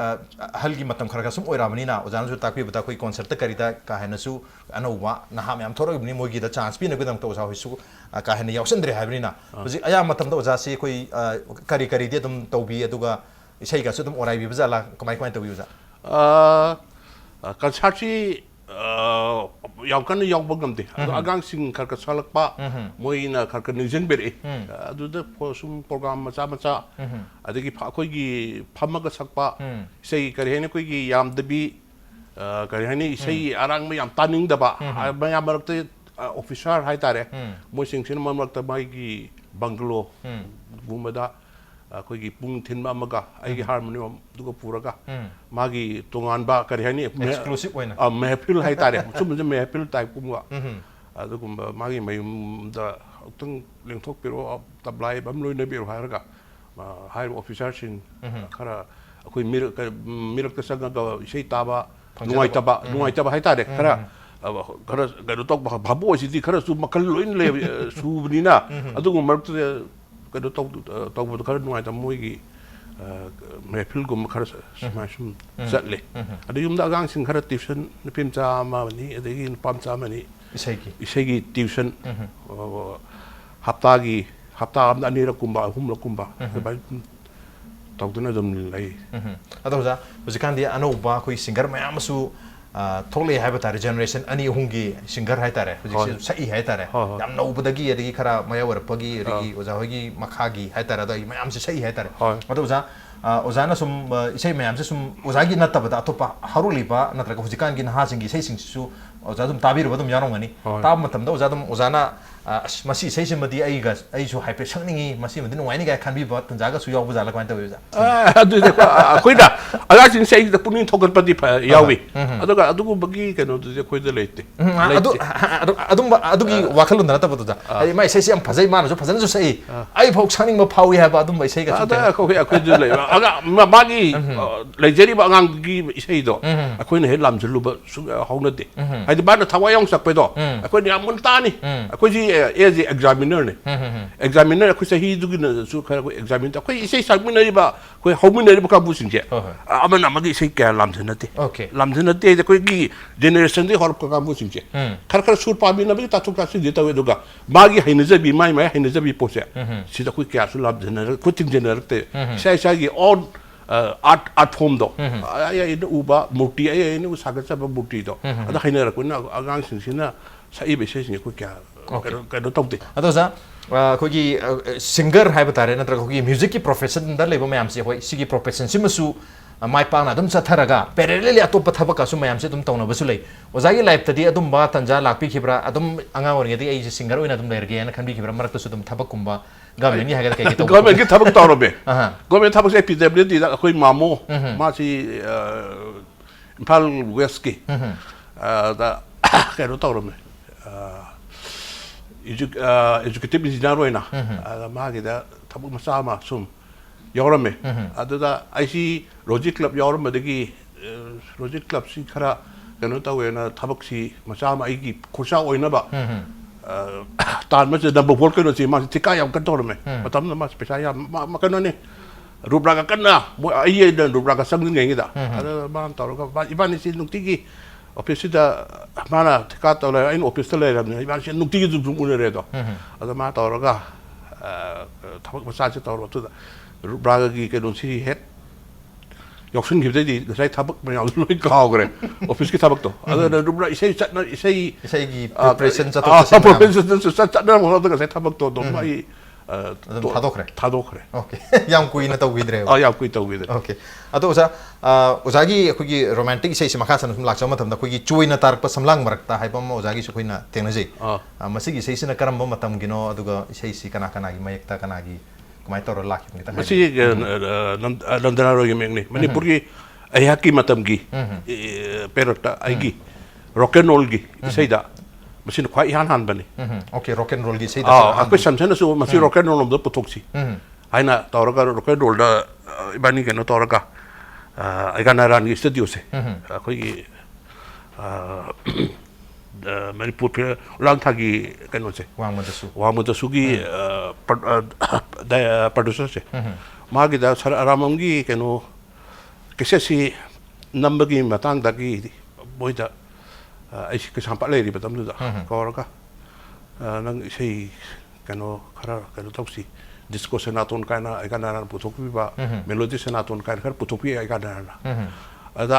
halgi matam khara sum oiramani na ozana ju takpi bata khoi concert karida ka hanasu anouba na ha myam thoro ibni mogi da chance pi na gudam to oza hoisu ka hana yausandre habni na huji aya matam da oza si khoi kari kari de dum tawbi aduga isai ga su dum orai bi bajala kamai kamai tawbi oza concert si ꯌꯥꯝ ꯀꯟꯅ ꯌꯥꯎꯕ ꯉꯝꯗꯦ ꯑꯗꯣ ꯑꯉꯥꯡꯁꯤꯡ ꯈꯔ ꯈꯔ ꯁꯥꯠꯂꯛꯄ ꯃꯣꯏꯅ ꯈꯔ ꯈꯔ ꯅꯤꯡꯁꯤꯡꯕꯤꯔꯛꯏ ꯑꯗꯨꯗ ꯁꯨꯝ ꯄ꯭ꯔꯣꯒ꯭ꯔꯥꯝ ꯃꯆꯥ ꯃꯆꯥ ꯑꯗꯒꯤ ꯑꯩꯈꯣꯏꯒꯤ ꯐꯝꯃꯒ ꯁꯛꯄ ꯏꯁꯩ ꯀꯔꯤ ꯍꯥꯏꯅꯤ ꯑꯩꯈꯣꯏꯒꯤ ꯌꯥꯝꯗꯕꯤ ꯀꯔꯤ ꯍꯥꯏꯅꯤ ꯏꯁꯩ ꯑꯔꯥꯡꯕ ꯌꯥꯝ ꯇꯥꯅꯤꯡꯗꯕ ꯃꯌꯥꯝ ꯃꯔꯛꯇ ꯑꯣꯐꯤꯁꯥꯔ ꯍꯥꯏꯇꯥꯔꯦ ꯃꯣꯏꯁꯤꯡꯁꯤꯅ ꯃꯔꯛꯇ ꯃꯥꯒꯤ ꯕꯪꯒꯂꯣꯒꯨꯝꯕꯗ ꯑꯩꯈꯣꯏꯒꯤ ꯄꯨꯡ ꯊꯤꯟꯕ ꯑꯃꯒ ꯑꯩꯒꯤ ꯍꯥꯔꯃꯣꯅꯤꯌꯝ ꯑꯗꯨꯒ ꯄꯨꯔꯒ ꯃꯥꯒꯤ ꯇꯣꯉꯥꯟꯕ ꯀꯔꯤ ꯍꯥꯏꯅꯤ Exclusive ꯑꯣꯏꯅ. ꯃꯦꯍꯐꯤꯜ ꯍꯥꯏꯇꯥꯔꯦ ꯁꯨꯝꯕꯁꯦ ꯃꯦꯍꯐꯤꯜ ꯇꯥꯏꯞꯀꯨꯝꯕ ꯑꯗꯨꯒꯨꯝꯕ ꯃꯥꯒꯤ ꯃꯌꯨꯝꯗ ꯑꯃꯨꯛꯇꯪ ꯂꯦꯡꯊꯣꯛꯄꯤꯔꯣ ꯇꯕ꯭ꯂꯥꯏ ꯑꯃ ꯂꯣꯏꯅꯕꯤꯔꯣ ꯍꯥꯏꯔꯒ ꯍꯥꯏꯔꯤꯕ ꯑꯣꯐꯤꯁꯥꯔꯁꯤꯡ ꯈꯔ ꯑꯩꯈꯣꯏ ꯃꯤꯔꯛꯇ ꯆꯪꯉꯒ ꯏꯁꯩ ꯇꯥꯕ ꯅꯨꯡꯉꯥꯏꯇꯕ ꯍꯥꯏꯇꯥꯔꯦ ꯈꯔ ꯀꯩꯅꯣ ꯇꯧꯕ ꯚꯥꯕꯣꯛꯁꯤꯗꯤ ꯈꯔꯁꯨ ꯃꯈꯜ ꯂꯣꯏꯅ ꯂꯩ ꯁꯨꯕꯅꯤꯅ ꯑꯗꯨꯒꯨꯝꯕ ꯃꯔꯛꯇꯨꯗ ꯀꯩꯅꯣ ꯇꯧꯕꯗꯣ ꯈꯔ ꯅꯨꯡꯉꯥꯏꯇꯕ ꯃꯣꯏꯒꯤ ꯃꯦꯍꯐꯤꯜꯒꯨꯝꯕ ꯈꯔ ꯁꯨꯃꯥꯏꯅ ꯁꯨꯝ ꯆꯠꯂꯦ ꯑꯗ ꯌꯨꯝꯗ ꯑꯉꯥꯡꯁꯤꯡ ꯈꯔ ꯇ꯭ꯌꯨꯁꯟ ꯅꯨꯄꯤ ꯃꯆꯥ ꯑꯃꯅꯤ ꯑꯗꯒꯤ ꯅꯨꯄꯥ ꯃꯆꯥ ꯑꯃꯅꯤ ꯏꯁꯩꯒꯤ ꯇ꯭ꯌꯨꯁꯟ ꯍꯞꯇꯥ ꯑꯃꯗ ꯑꯅꯤꯔꯛꯀꯨꯝꯕ ꯑꯍꯨꯝꯂꯛꯀꯨꯝꯕ ꯑꯗꯨꯃꯥꯏꯅ ꯇꯧꯗꯨꯅ ꯑꯗꯨꯝ ꯂꯩ ꯑꯗꯣ ꯑꯣꯖꯥ ꯍꯧꯖꯤꯛꯀꯥꯟꯗꯤ ꯑꯅꯧꯕ ꯑꯩꯈꯣꯏ ꯁꯤꯡꯒꯔ ꯃꯌꯥꯝ ꯑꯃꯁꯨ ꯊꯣꯛꯂꯛꯑꯦ ꯍꯥꯏꯕ ꯇꯥꯔꯦ ꯖꯦꯅꯦꯔꯦꯁꯟ ꯑꯅꯤ ꯑꯍꯨꯝꯒꯤ ꯁꯤꯡꯒꯔ ꯍꯥꯏꯇꯥꯔꯦ ꯍꯧꯖꯤꯛꯁꯦ ꯁꯛꯏ ꯍꯥꯏꯇꯥꯔꯦ ꯌꯥꯝ ꯅꯧꯕꯗꯒꯤ ꯑꯗꯒꯤ ꯈꯔ ꯃꯌꯥꯏ ꯑꯣꯏꯔꯛꯄꯒꯤ ꯑꯗꯒꯤ ꯑꯣꯖꯥ ꯍꯣꯏꯒꯤ ꯃꯈꯥꯒꯤ ꯍꯥꯏꯇꯥꯔꯦ ꯑꯗꯣ ꯃꯌꯥꯝꯁꯦ ꯁꯛꯏ ꯍꯥꯏꯇꯥꯔꯦ ꯑꯗꯣ ꯑꯣꯖꯥ ꯑꯣꯖꯥꯅ ꯁꯨꯝ ꯏꯁꯩ ꯃꯌꯥꯝꯁꯦ ꯁꯨꯝ ꯑꯣꯖꯥꯒꯤ ꯅꯠꯇꯕꯗ ꯑꯇꯣꯞꯄ ꯍꯧꯔꯛꯂꯤꯕ ꯅꯠꯇ꯭ꯔꯒ ꯍꯧꯖꯤꯛꯀꯥꯟꯒꯤ ꯅꯍꯥꯁꯤꯡꯒꯤ ꯏꯁꯩꯁꯤꯡꯁꯤꯁꯨ ꯑꯣꯖꯥ ꯑꯗꯨꯝ ꯇꯥꯕꯤꯔꯨꯕ ꯑꯗꯨꯝ ꯌꯥꯎꯔꯝꯒꯅꯤ ꯇꯥꯕ ꯃꯇꯝꯗ ꯑꯣꯖꯥꯅ ꯃꯁꯤ ꯏꯁꯩꯁꯤꯃꯗꯤ ꯑꯩꯁꯨ ꯍꯥꯏꯐꯦꯠ ꯁꯛꯅꯤꯡꯉꯤ ꯃꯁꯤꯃꯗꯤ ꯅꯨꯡꯉꯥꯏꯅꯤ ꯀꯥꯏ ꯈꯟꯕꯤꯕ ꯇꯟꯖꯥꯒꯁꯨ ꯌꯥꯎꯕ ꯖꯥꯠꯂ ꯀꯃꯥꯏꯅ ꯇꯧꯋꯤ ꯑꯣꯖꯥ ꯑꯗꯨꯗꯤ ꯑꯩꯈꯣꯏꯅ ꯑꯉꯥꯡꯁꯤꯡ ꯏꯁꯩꯗ ꯄꯨꯛꯅꯤꯡ ꯊꯧꯒꯠꯄꯗꯤ ꯌꯥꯎꯏ ꯑꯗꯨꯒ ꯑꯗꯨꯒꯨꯝꯕꯒꯤ ꯀꯩꯅꯣꯗꯨꯗꯤ ꯑꯩꯈꯣꯏꯗ ꯂꯩꯇꯦ ꯑꯗꯨꯒꯤ ꯋꯥꯈꯜꯂꯣꯟꯗ ꯅꯠꯇꯕꯗꯨꯗ ꯍꯥꯏꯗꯤ ꯃꯥ ꯏꯁꯩꯁꯤ ꯌꯥꯝ ꯐꯖꯩ ꯃꯥꯅꯁꯨ ꯐꯖꯅꯁꯨ ꯁꯛꯏ ꯑꯩ ꯐꯥꯎ ꯁꯛꯅꯤꯡꯕ ꯐꯥꯎꯏ ꯍꯥꯏꯕ ꯑꯗꯨꯝꯕ ꯏꯁꯩꯒ ꯑꯩꯈꯣꯏꯁꯨ ꯂꯩꯕ ꯃꯥꯒꯤ ꯂꯩꯖꯔꯤꯕ ꯑꯉꯥꯡꯒꯤ ꯏꯁꯩꯗꯣ ꯑꯩꯈꯣꯏꯅ ꯍꯦꯛ ꯂꯥꯝꯁꯤꯜꯂꯨꯕ ꯍꯧꯅꯗꯦ ꯍꯥꯏꯗꯤ ꯃꯥꯅ ꯊꯋꯥꯏ ꯌꯥꯎꯅ ꯁꯛꯄꯗꯣ ꯑꯩꯈꯣꯏꯅ ꯌꯥꯝ ꯃꯨꯟꯅ ꯇꯥꯅꯤ ꯑꯩꯈꯣꯏꯁꯤ ꯑꯦꯖ ꯑꯦꯛꯖꯥꯃꯤꯅꯔꯅꯤ ꯑꯦꯛꯖꯥꯃꯤꯅꯔ ꯑꯩꯈꯣꯏ ꯆꯍꯤꯗꯨꯒꯤꯅꯁꯨ ꯈꯔ ꯑꯦꯛꯖꯥꯃꯤꯟ ꯑꯩꯈꯣꯏ ꯏꯁꯩ ꯁꯛꯃꯤꯟꯅꯔꯤꯕ ꯑꯩꯈꯣꯏ ꯍꯧꯃꯤꯟꯅꯔꯤꯕ ꯀꯥꯡꯕꯨꯁꯤꯡꯁꯦ ꯑꯃꯅ ꯑꯃꯒꯤ ꯏꯁꯩ ꯀꯌꯥ ꯂꯥꯝꯖꯟꯅꯗꯦ ꯂꯥꯝꯖꯟꯅꯗꯦ ꯍꯥꯏꯗꯤ ꯑꯩꯈꯣꯏꯒꯤ ꯖꯦꯅꯦꯔꯦꯁꯟꯗꯒꯤ ꯍꯧꯔꯛꯄ ꯀꯥꯡꯕꯨꯁꯤꯡꯁꯦ ꯈꯔ ꯁꯨꯔ ꯄꯥꯃꯤꯟꯅꯕꯒꯤ ꯇꯥꯊꯣꯛ ꯇꯥꯁꯤꯟꯗꯤ ꯇꯧꯋꯦ ꯑꯗꯨꯒ ꯃꯥꯒꯤ ꯍꯩꯅꯖꯕꯤ ꯃꯥꯏ ꯍꯩꯅꯖꯕꯤ ꯄꯣꯠꯁꯦ ꯁꯤꯗ ꯑꯩꯈꯣꯏ ꯀꯌꯥꯁꯨ ꯂꯥꯝꯖꯟꯅꯔꯛ ꯑꯩꯈꯣꯏ ꯊꯤꯡꯖꯟꯅꯔꯛꯇꯦ ꯏꯁꯥꯒꯤ ꯑꯣꯟ ꯑꯥꯔꯠ ꯐꯣꯝꯗꯣ ꯑꯩꯅ ꯎꯕ ꯃꯨꯔꯇꯤ ꯑꯩꯅ ꯁꯥꯒꯠꯆꯕ ꯃꯨꯔꯇꯤꯗꯣ ꯑꯗ ꯍꯩꯅꯔꯛꯄꯅꯤꯅ ꯑꯉꯥꯡꯁꯤꯡꯁꯤꯅ ꯁꯛꯏꯕ ꯏꯁꯩꯁꯤꯡꯁꯦ ꯑꯩꯈꯣꯏ ꯀꯌꯥ ꯀꯩꯅꯣ ꯇꯧꯗꯦ ꯑꯗꯣ ꯑꯣꯖꯥ ꯑꯩꯈꯣꯏꯒꯤ ꯁꯤꯡꯒꯔ ꯍꯥꯏꯕ ꯇꯥꯔꯦ ꯅꯠꯇ꯭ꯔꯒ ꯑꯩꯈꯣꯏꯒꯤ ꯃ꯭ꯌꯨꯖꯤꯛꯀꯤ ꯄ꯭ꯔꯣꯐꯦꯁꯟꯗ ꯂꯩꯕ ꯃꯌꯥꯝꯁꯦ ꯑꯩꯈꯣꯏ ꯁꯤꯒꯤ ꯄ꯭ꯔꯣꯐꯦꯁꯟꯁꯤꯃꯁꯨ ꯃꯥꯏ ꯄꯥꯛꯅ ꯑꯗꯨꯝ ꯆꯠꯊꯔꯒ ꯄꯦꯔꯦꯂꯦꯂꯤ ꯑꯇꯣꯞꯄ ꯊꯕꯛꯀꯁꯨ ꯃꯌꯥꯝꯁꯦ ꯑꯗꯨꯝ ꯇꯧꯅꯕꯁꯨ ꯂꯩ ꯑꯣꯖꯥꯒꯤ ꯂꯥꯏꯐꯇꯗꯤ ꯑꯗꯨꯝꯕ ꯇꯟꯖꯥ ꯂꯥꯛꯄꯤꯈꯤꯕ꯭ꯔꯥ ꯑꯗꯨꯝ ꯑꯉꯥꯡ ꯑꯣꯏꯔꯤꯉꯩꯗꯒꯤ ꯑꯩꯁꯦ ꯁꯤꯡꯒꯔ ꯑꯣꯏꯅ ꯑꯗꯨꯝ ꯂꯩꯔꯒꯦꯅ ꯈꯟꯕꯤꯈꯤꯕ꯭ꯔꯥ ꯃꯔꯛꯇꯁꯨ ꯑꯗꯨꯝ ꯊꯕꯛꯀꯨꯝꯕ ꯒꯚꯔꯟꯃꯦꯟꯠꯒꯤ ꯍꯥꯏꯒꯗ꯭ꯔꯥ ꯀꯩꯀꯩ ꯇꯧꯕ ꯒꯚꯔꯟꯃꯦꯟꯠꯒꯤ ꯊꯕꯛ ꯇꯧꯔꯝꯃꯦ ꯒꯚꯔꯟꯃꯦꯟꯠ ꯊꯕꯛꯁꯦ PWDꯗ ꯑꯩꯈꯣꯏ ꯃꯥꯃꯣ ꯃꯥꯁꯤ ꯏꯝꯐꯥꯜ ꯋꯦꯁꯀꯤ ꯗ ꯀꯩꯅꯣ ꯇꯧꯔꯝꯃꯦ ꯑꯦꯖꯨꯀꯦꯇꯤꯚ ꯏꯟꯖꯤꯅꯤꯌꯔ ꯑꯣꯏꯅ ꯃꯥꯒꯤꯗ ꯊꯕꯛ ꯃꯆꯥ ꯑꯃ ꯁꯨꯝ ꯌꯥꯎꯔꯝꯃꯦ ꯑꯗꯨꯗ ꯑꯩꯁꯤ ꯔꯣꯖꯤ ꯀ꯭ꯂꯕ ꯌꯥꯎꯔꯝꯕꯗꯒꯤ ꯔꯣꯖꯤ ꯀ꯭ꯂꯕꯁꯤ ꯈꯔ ꯀꯩꯅꯣ ꯇꯧꯋꯦꯅ ꯊꯕꯛꯁꯤ ꯃꯆꯥ ꯑꯃ ꯑꯩꯒꯤ ꯈꯨꯔꯁꯥ ꯑꯣꯏꯅꯕ ꯇꯥꯟꯕꯁꯦ ꯅꯝꯕꯔ 4 ꯀꯩꯅꯣꯁꯤ ꯃꯥꯁꯤ ꯊꯤꯀꯥ ꯌꯥꯝ ꯀꯟꯅ ꯇꯧꯔꯝꯃꯦ ꯃꯇꯝꯗ ꯃꯥꯁꯤ ꯄꯩꯁꯥ ꯌꯥꯝ ꯀꯩꯅꯣꯅꯤ ꯔꯨꯕ꯭ꯔꯥꯒ ꯀꯟꯅ ꯑꯩꯅ ꯔꯨꯕ꯭ꯔꯥꯒ ꯆꯪꯗ꯭ꯔꯤꯉꯩꯒꯤꯗ ꯑꯗ ꯃꯥꯅ ꯇꯧꯔꯒ ꯏꯕꯥꯅꯤꯁꯤ ꯅꯨꯡꯇꯤꯒꯤ ꯑꯣꯐꯤꯁꯁꯤꯗ ꯃꯥꯅ ꯊꯤꯀꯥ ꯇꯧ ꯂꯩꯔꯦ ꯑꯩꯅ ꯑꯣꯐꯤꯁꯇ ꯂꯩꯔꯕꯅꯤ ꯏꯕꯥꯅꯤꯁꯤ ꯅꯨꯡꯇꯤꯒꯤ ꯑꯗꯨꯝ ꯎꯅꯔꯦꯗꯣ ꯑꯗ ꯃꯥ ꯇꯧꯔꯒ ꯊꯕꯛ ꯃꯆꯥꯁꯤ ꯇꯧꯔꯕ ꯃꯇꯨꯡꯗ ꯔꯨꯕ꯭ꯔꯥꯒꯤ ꯀꯩꯅꯣꯁꯤ ꯍꯦꯛ ꯌꯥꯎꯁꯟꯈꯤꯕꯗꯩꯗꯤ ꯉꯁꯥꯏ ꯊꯕꯛ ꯃꯌꯥꯝꯗꯨ ꯂꯣꯏ ꯀꯥꯎꯈ꯭ꯔꯦ ꯑꯣꯐꯤꯁꯀꯤ ꯊꯕꯛꯇꯣ ꯑꯗꯨꯅ ꯔꯨꯕ꯭ꯔꯥ ꯏꯁꯩꯒꯤ ꯄ꯭ꯔꯤꯄꯔꯦꯁꯟ ꯆꯠꯅꯔꯕ ꯃꯇꯝꯗ ꯉꯁꯥꯏ ꯊꯕꯛꯇꯣ ꯑꯗꯨꯝ ꯑꯩ ꯑꯗꯨꯝ ꯊꯥꯗꯣꯛꯈ꯭ꯔꯦ ꯑꯣꯀꯦ ꯌꯥꯝ ꯀꯨꯏꯅ ꯇꯧꯈꯤꯗ꯭ꯔꯦꯕ ꯌꯥꯝ ꯀꯨꯏꯅ ꯇꯧꯈꯤꯗ꯭ꯔꯦ ꯑꯣꯀே ꯑꯗꯣ ꯑꯣꯖꯥꯒꯤ ꯑꯩꯈꯣꯏꯒꯤ ꯔꯣꯃꯥꯟꯇꯤꯛ ꯏꯁꯩꯁꯤ ꯃꯈꯥ ꯁꯝꯅ ꯁꯨꯝ ꯂꯥꯛꯆꯕ ꯃꯇꯝꯗ ꯑꯩꯈꯣꯏꯒꯤ ꯆꯣꯏꯅ ꯇꯥꯔꯛꯄ ꯁꯝꯂꯥꯡ ꯃꯔꯛꯇ ꯍꯥꯏꯕ ꯑꯃ ꯑꯣꯖꯥꯒꯤꯁꯨ ꯑꯩꯈꯣꯏꯅ ꯊꯦꯡꯅꯖꯩ ꯃꯁꯤꯒꯤ ꯏꯁꯩꯁꯤꯅ ꯀꯔꯝꯕ ꯃꯇꯝꯒꯤꯅꯣ ꯑꯗꯨꯒ ꯏꯁꯩꯁꯤ ꯀꯅꯥꯒꯤ ꯃꯌꯦꯛꯇ ꯀꯅꯥꯒꯤ ꯀꯃꯥꯏꯅ ꯇꯧꯔ ꯂꯥꯛꯈꯤꯕꯅꯤ ꯃꯁꯤ ꯅꯟꯗꯅꯥꯔꯣꯏꯒꯤ ꯃꯌꯦꯛꯅꯤ ꯃꯅꯤꯄꯨꯔꯒꯤ ꯑꯩꯍꯥꯛꯀꯤ ꯃꯇꯝꯒꯤ ꯄꯦꯔꯠꯇ ꯑꯩꯒꯤ ꯔꯣꯛ ꯑꯦꯟ ꯔꯣꯜꯒꯤ ꯏꯁꯩꯗ ꯃꯁꯤꯅ ꯈ꯭ꯋꯥꯏ ꯏꯍꯥꯟ ꯍꯥꯟꯕꯅꯤ ꯑꯣꯀꯦ ꯔꯣꯛ ꯑꯦꯟ ꯔꯣꯜꯒꯤ ꯏꯁꯩꯗ ꯑꯩꯈꯣꯏ ꯁꯝꯁꯟꯅꯁꯨ ꯃꯁꯤ ꯔꯣꯛ ꯑꯦꯟ ꯔꯣꯜ ꯑꯃꯗ ꯄꯨꯊꯣꯛꯁꯤ ꯍꯥꯏꯅ ꯇꯧꯔꯒ ꯔꯣꯛ ꯑꯦꯟ ꯔꯣꯜꯗ ꯏꯕꯥꯅꯤ ꯀꯩꯅꯣ ꯇꯧꯔꯒ ꯑꯩꯒꯥꯅꯥꯔꯥꯟꯒꯤ ꯁ꯭ꯇꯨꯗꯤꯑꯣꯁꯦ ꯑꯩꯈꯣꯏꯒꯤ ꯃꯅꯤꯄꯨꯔ ꯂꯥꯡꯊꯥꯒꯤ ꯀꯩꯅꯣꯁꯦ ꯋꯥꯡꯃꯗꯁꯨꯒꯤ ꯄ꯭ꯔꯣꯗ꯭ꯌꯨꯁꯔꯁꯦ ꯃꯥꯒꯤꯗ ꯁꯔ ꯑꯔꯥꯃꯝꯒꯤ ꯀꯩꯅꯣ ꯀꯦꯁꯦꯠꯁꯤ ꯅꯝꯕꯒꯤ ꯃꯇꯥꯡꯗꯒꯤ ꯃꯣꯏꯗ ꯑꯩꯁꯤ ꯀꯩꯁꯥꯝꯄꯥꯠ ꯂꯩꯔꯤꯕ ꯃꯇꯝꯗꯨꯗ ꯀꯧꯔꯒ ꯅꯪ ꯏꯁꯩ ꯀꯩꯅꯣ ꯈꯔ ꯀꯩꯅꯣ ꯇꯧꯁꯤ ꯗꯤꯁꯀꯣ ꯁꯦꯅꯥꯇꯣꯟ ꯀꯥꯏꯅ ꯑꯩꯒꯥꯅꯥꯔꯥꯟ ꯄꯨꯊꯣꯛꯄꯤꯕ ꯃꯦꯂꯣꯗꯤ ꯁꯦꯅꯥꯇꯣꯟ ꯀꯥꯏꯅ ꯈꯔ ꯄꯨꯊꯣꯛꯄꯤ ꯑꯩꯒꯥꯅꯥꯔꯥꯟꯅ ꯑꯗ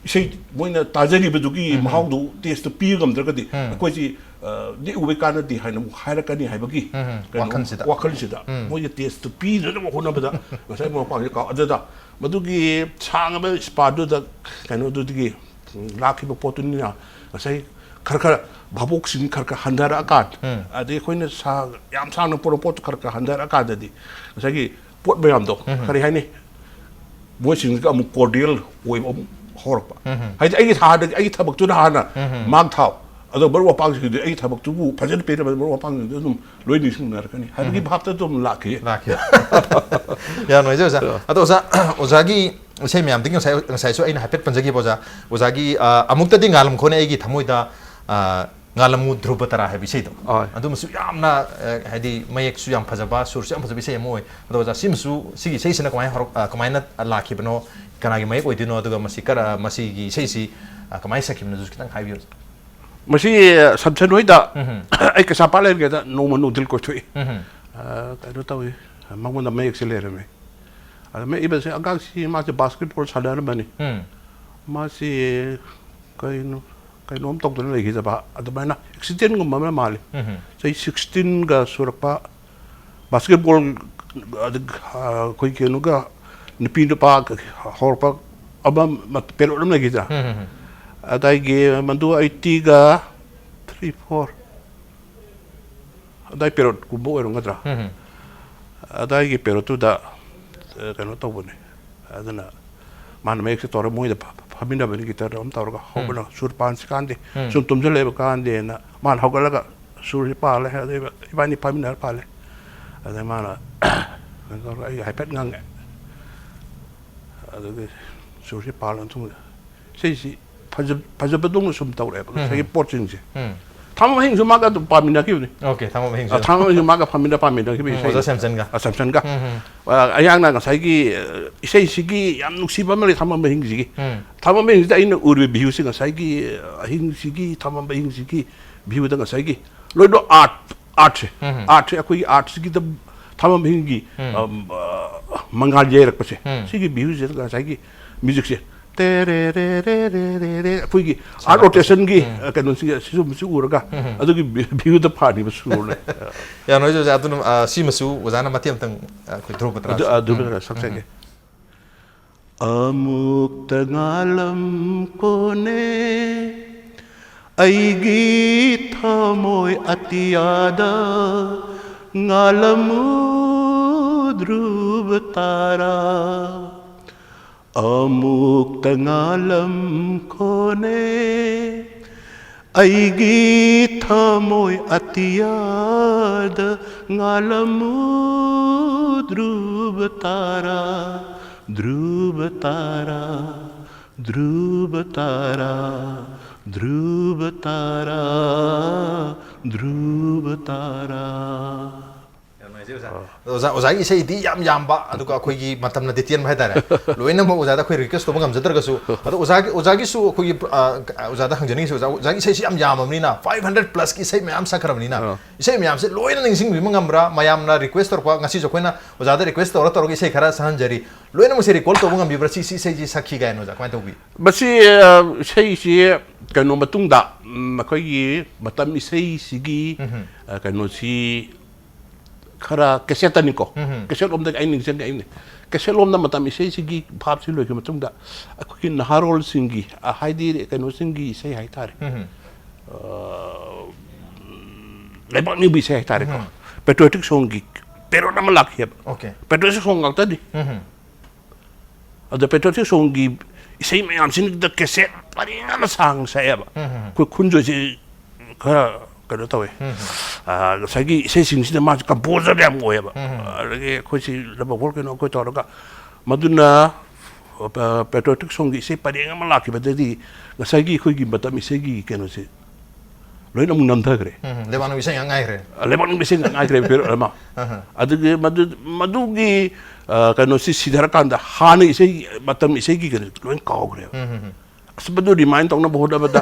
isai moina tajari bedugi mahaudu taste pi gam dragadi koi ji ni ube kana di haina haira kani haibagi wakal sida moi taste pi da mo hona bada sai mo pa ka adada madugi chang ba spadu da kano du digi lakhi ba potuni na sai khar babok sin khar handara akat ade koina sa yam sang na pot khar handara akat di sai gi pot bayam do khari haini moi sin ka mu cordial oi horpa hai ai tha da ai thabak tu na na mag thau ado barwa pang si ai thabak tu bu phajan pe barwa pang dum loi ni sing na kani hai gi bhap ta dum lakhi ya noi ja ado sa ozagi sei myam ding sai so aina hapet panjagi boja ozagi amukta ding ngalam khone ai gi thamoi da ngalamu drupatara hai bisai do adu musu yamna hadi mayek su yam phajaba sur su yam phajabi sei moi ado ja simsu sigi sei sina kamai na lakhi bano kanagi mayek oidino adu masi kara masi gi sei si kamai sakim na jus kitang hai biyo masi sabsan hoida ai ka sapale ga da no manu dil ko thui ka do tawi mangmon da mayek selere me ala me ibe se agang si ma se basketball sadar mani ma si kaino nom tok do lagi jaba adamana accident ngum ma mali sai 16 ga surpa basketball koi ke nu ga nipi do pa horpa aba mat pelo dum lagi ja adai ge mandu IT ga 3-4 adai pero ku bo ero ngatra adai ge pero tu da kano to bone adana man me se tore moi da famina bani kita ram tor ga hobna sur pan skande sum tum jale ba kande na man hogala ga sur pa le adai ibani famina pa le adai mana ngor ai hai pet ngang adai sur pa lan tu sei si 파저버동 좀 타오래. 세계 뻗진지. 타모 행주 마가 또 파민다 기브니. 오케이, 타모 행주. 타모 행주 마가 파민다 기브니. 오자 샘선가. 샘선가. 아양나가 사기 이세 시기 얌 눅시바멜이 타모 행지기. 타모 행지다 있는 우리 비우시가 사기 행지기 타모 행지기 비우다가 사기 로이도 아트 아코이 아트기다 타모 행기 망갈제락 빠세. 시기 비우시가 사기 뮤직시 terererererere puigi art rotation gi kanon si uraga adu gi view the party was sure ya no jo atu si masu wazana matiam tang ko drop tra adu sakse amuk tangalam kone aigi thamoy atiyada ngalamu dhruv tara amuk tangalam kone aigi thamoy atiyada ngalamu dhruv tara dhruv tara dhruv tara dhruv tara dhruv tara oza isai di yam ba aduga khoi gi matam na detian bhai dare loina mo oza da khoi request to bangam jadar ga su adu oza gi su khoi gi oza da hangjani su oza gi sai si yam amni na 500 plus ki sai mayam sakram ni na isai mayam se loina ning sing bimangam ra mayam na request or kwa ngasi jo khoina oza da request or tor gi sai khara sahan jari loina mo se recall to bangam bi brasi si sai ji sakhi ga no ja kwai to bi basi sai si kano matung da khoi gi matam isai sigi kano si khara keseta niko keset om da ainin sen ainin keset om na matam isai sigi bhap si loi ke matung da akhi naharol singi a haidi kano singi sai hai tare lebak ni bi sai tare ko patriotic song gi pero na malak heb okay patriotic song ngak tadi ada patriotic song gi isai mayam sin da keset paringa na sang sai ba ko kunjo si khara kano tawe sagi isai sing sin ma ka boza ya mo ba rage ko si laba bol ke no ko to ga maduna patriotic song gi isai paringa malak ba dadi sagi ko gi batam isai gi keno si loi na munam tha gre lebanu isai ngai re lebanu isai ngai gre pero ma adu madu gi kano si sidhar kanda hani isai batam isai gi keno loi ka gre asbadu remind tong na boda bada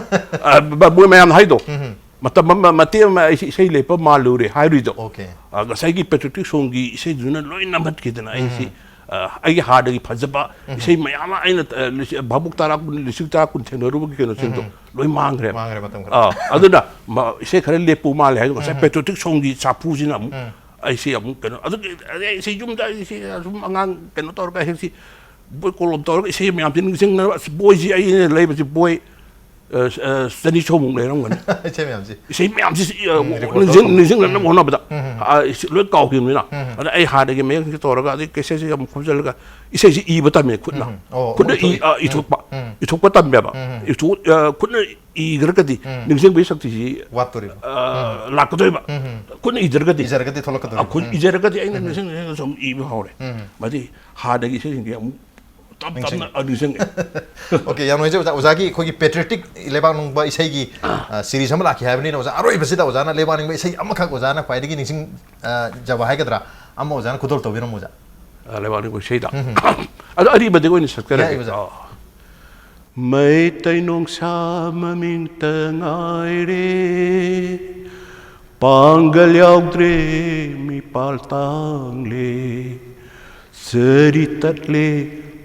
ba bu mayam hai do matam mati isai le pa malure hai ri do okay ga sai gi patriotic song gi isai juna loi na mat ki dana ai si ꯑꯩꯒꯤ ꯍꯥꯟꯅꯒꯤ ꯐꯖꯕ ꯏꯁꯩ ꯃꯌꯥꯝ ꯑꯃ ꯑꯩꯅ ꯚꯥꯕꯨꯛ ꯇꯔꯥ ꯀꯨꯟ ꯂꯤꯁꯤꯡ ꯇꯔꯥ ꯀꯨꯟ ꯊꯦꯡꯅꯔꯨꯕꯒꯤ ꯀꯩꯅꯣꯁꯤꯡꯗꯣ ꯂꯣꯏ ꯃꯥꯡꯈ꯭ꯔꯦ ꯃꯇꯝ ꯈꯔ ꯑꯗꯨꯅ ꯏꯁꯩ ꯈꯔ ꯂꯦꯞꯄꯨ ꯃꯥꯜꯂꯦ ꯍꯥꯏꯗꯣ ꯉꯁꯥꯏ ꯄꯦꯇ꯭ꯔꯣꯇꯤꯛ ꯁꯣꯡꯒꯤ ꯆꯥꯐꯨꯁꯤꯅ ꯑꯃꯨꯛ ꯑꯩꯁꯤ ꯑꯃꯨꯛ ꯀꯩꯅꯣ ꯑꯗꯨꯒꯤ ꯏꯁꯩ ꯌꯨꯝꯗ ꯑꯩꯁꯤ ꯁꯨꯝ ꯑꯉꯥꯡ ꯀꯩꯅꯣ ꯇꯧꯔꯒ ꯍꯦꯛꯁꯤ ꯕꯣꯏ ꯀꯣꯂꯣꯝ ꯇꯧꯔꯒ ꯏꯁꯩ ꯃꯌꯥꯝꯁꯤ ꯅꯤꯡꯁꯤꯡꯅꯕ ꯕꯣꯏꯁꯤ ꯑꯩꯅ ꯂꯩꯕꯁꯤ ꯕꯣꯏ ꯆꯅꯤ ꯁꯣꯃꯨꯛ ꯂꯩꯔꯝꯒꯅꯤ ꯏꯁꯩ ꯃꯌꯥꯝꯁꯤ ꯅꯤꯡꯁꯤꯡꯅꯅꯕ ꯍꯣꯠꯅꯕꯗ ꯂꯣꯏ ꯀꯥꯎꯈꯤꯕꯅꯤꯅ ꯑꯗ ꯑꯩ ꯍꯥꯟꯅꯒꯤ ꯃꯌꯦꯛꯁꯤ ꯇꯧꯔꯒ ꯑꯗꯩ ꯀꯦꯁꯦꯠꯁꯤ ꯑꯃꯨꯛ ꯈꯣꯝꯖꯤꯜꯂꯒ ꯏꯁꯩꯁꯤ ꯏꯕ ꯇꯝꯃꯦ ꯈꯨꯠꯅ ꯏꯊꯣꯛꯄ ꯇꯝꯃꯦꯕ ꯈꯨꯠꯅ ꯏꯈ꯭ꯔꯒꯗꯤ ꯅꯤꯡꯁꯤꯡꯕꯒꯤ ꯁꯛꯇꯤꯁꯤ ꯂꯥꯛꯀꯗꯣꯏꯕ ꯈꯨꯠꯅ ꯏꯖꯔꯒꯗꯤ ꯏꯖꯔꯒꯗꯤ ꯑꯩꯅ ꯅꯤꯡꯁꯤꯡ ꯁꯨꯝ ꯏꯕ ꯍꯧꯔꯦ ꯃꯗꯤ ꯍꯥꯟꯅꯒꯤ ꯏꯁꯩꯁꯤꯡꯁꯤ ꯑꯃꯨꯛ ꯇꯞꯅ ꯅꯤꯡꯁꯤꯡꯉꯦ ओके याम नोइजे ओजागी खोगी पेट्रियोटिक लेबांग नोंगबा इसाइगी सीरीज हम लाखि हाबनि ओजा अरोइबसिदा ओजाना लेबांग नोंगबा इसाइ अमखक ओजाना ख्वाइदगी निसिंग जबा हाइगद्रा अम ओजाना खुदोल तोबिरम ओजा लेबांग नोंगबा इसाइदा अदो अरिबदि गोइन सक्तरे मै तैनोंसा ममिंग तंगाइरे पांगल याउद्रे मी पालतांगले सरी तटले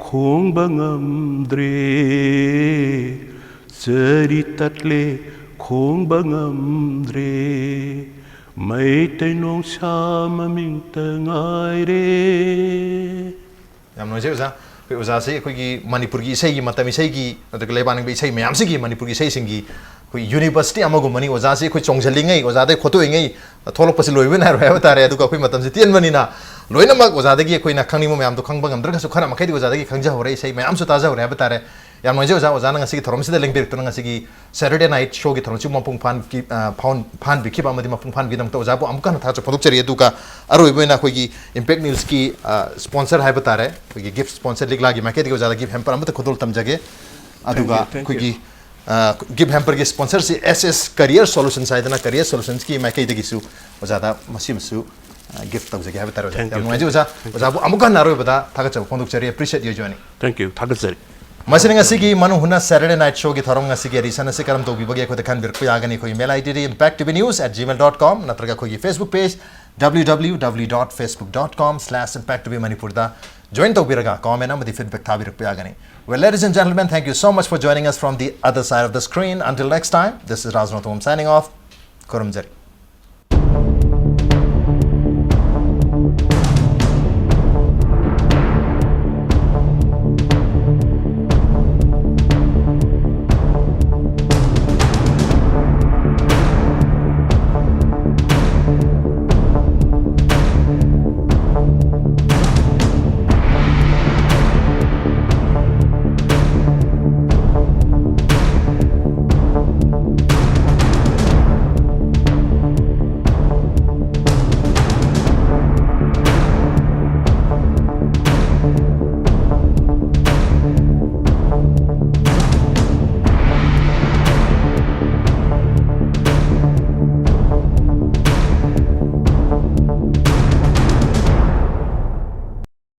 खोंग बंगमद्रे सरी तटले खोंग बंगमद्रे मै तैनोंसा ममिंग तंगाइरे याम नोइजे ओजा पे ओजा से खोगी मणिपुर की इसाई की मतम इसाई की अदक लेबांग नोंगबा इसाई मयाम से की मणिपुर की इसाई सिंगी कोई यूनिवर्सिटी अमगुमनी ओजा से कोई चोंगजलिंगै ओजा दे खोतोइंगै थोलक पसि लोइबन हारो हाबा तारे अदुका कोई मतम से तियन बनिना लोइनमक ओजादगी कोइना खंगनिमो मयाम दो खंगबा ngamdragasu khara makai ओजादगी खंगजा हरे इसाई मयाम सु ताजा हरे हाबा तारे याम नोइजे ओजा ओजाना ngasi थरमसिदा लेंबेर तोना ngasi Saturday night show की थरमसु मपुंग फान की फान बिखिबा अमदि मपुंग फान बिदम तो ओजाबो अमकन थाच फदुक चरि अदुका अरोइबोना कोइगी इंपैक्ट न्यूज की स्पॉन्सर हाबा तारे कोइगी गिफ्ट स्पॉन्सर लिगलागी माके ओजादा गिफ्ट हेम्पर अमत खुदोल तमजगे अदुगा कोइगी गिफ्ट हेम्पर की स्पॉन्सर से एसएस करियर सॉल्यूशंस आइदना करियर सॉल्यूशंस की माके दिगिसु ओजादा मसिमसु गिफ्ट तमजगे हाबा तारे ओजा नोइजे ओजा ओजाबो अमकन नारोइबदा थागच फदुक चरि appreciate you Johnny thank you थागचरी मसिंग असिगी मनु हुना सैटरडे नाइट शो की थरंग असिगी एडिशन असे करम तोबी बगे को दखान बिरकु यागनी कोई मेल आईडी impacttvnews@gmail.com नत्रगा कोई फेसबुक पेज www.facebook.com/impacttvmanipur दा join तोबिरगा कमेंट अमदि फीडबैक थाबिरकु यागनी well ladies and gentlemen thank you so much for joining us from the other side of the screen until next time this is Rajnath signing off Kurumjari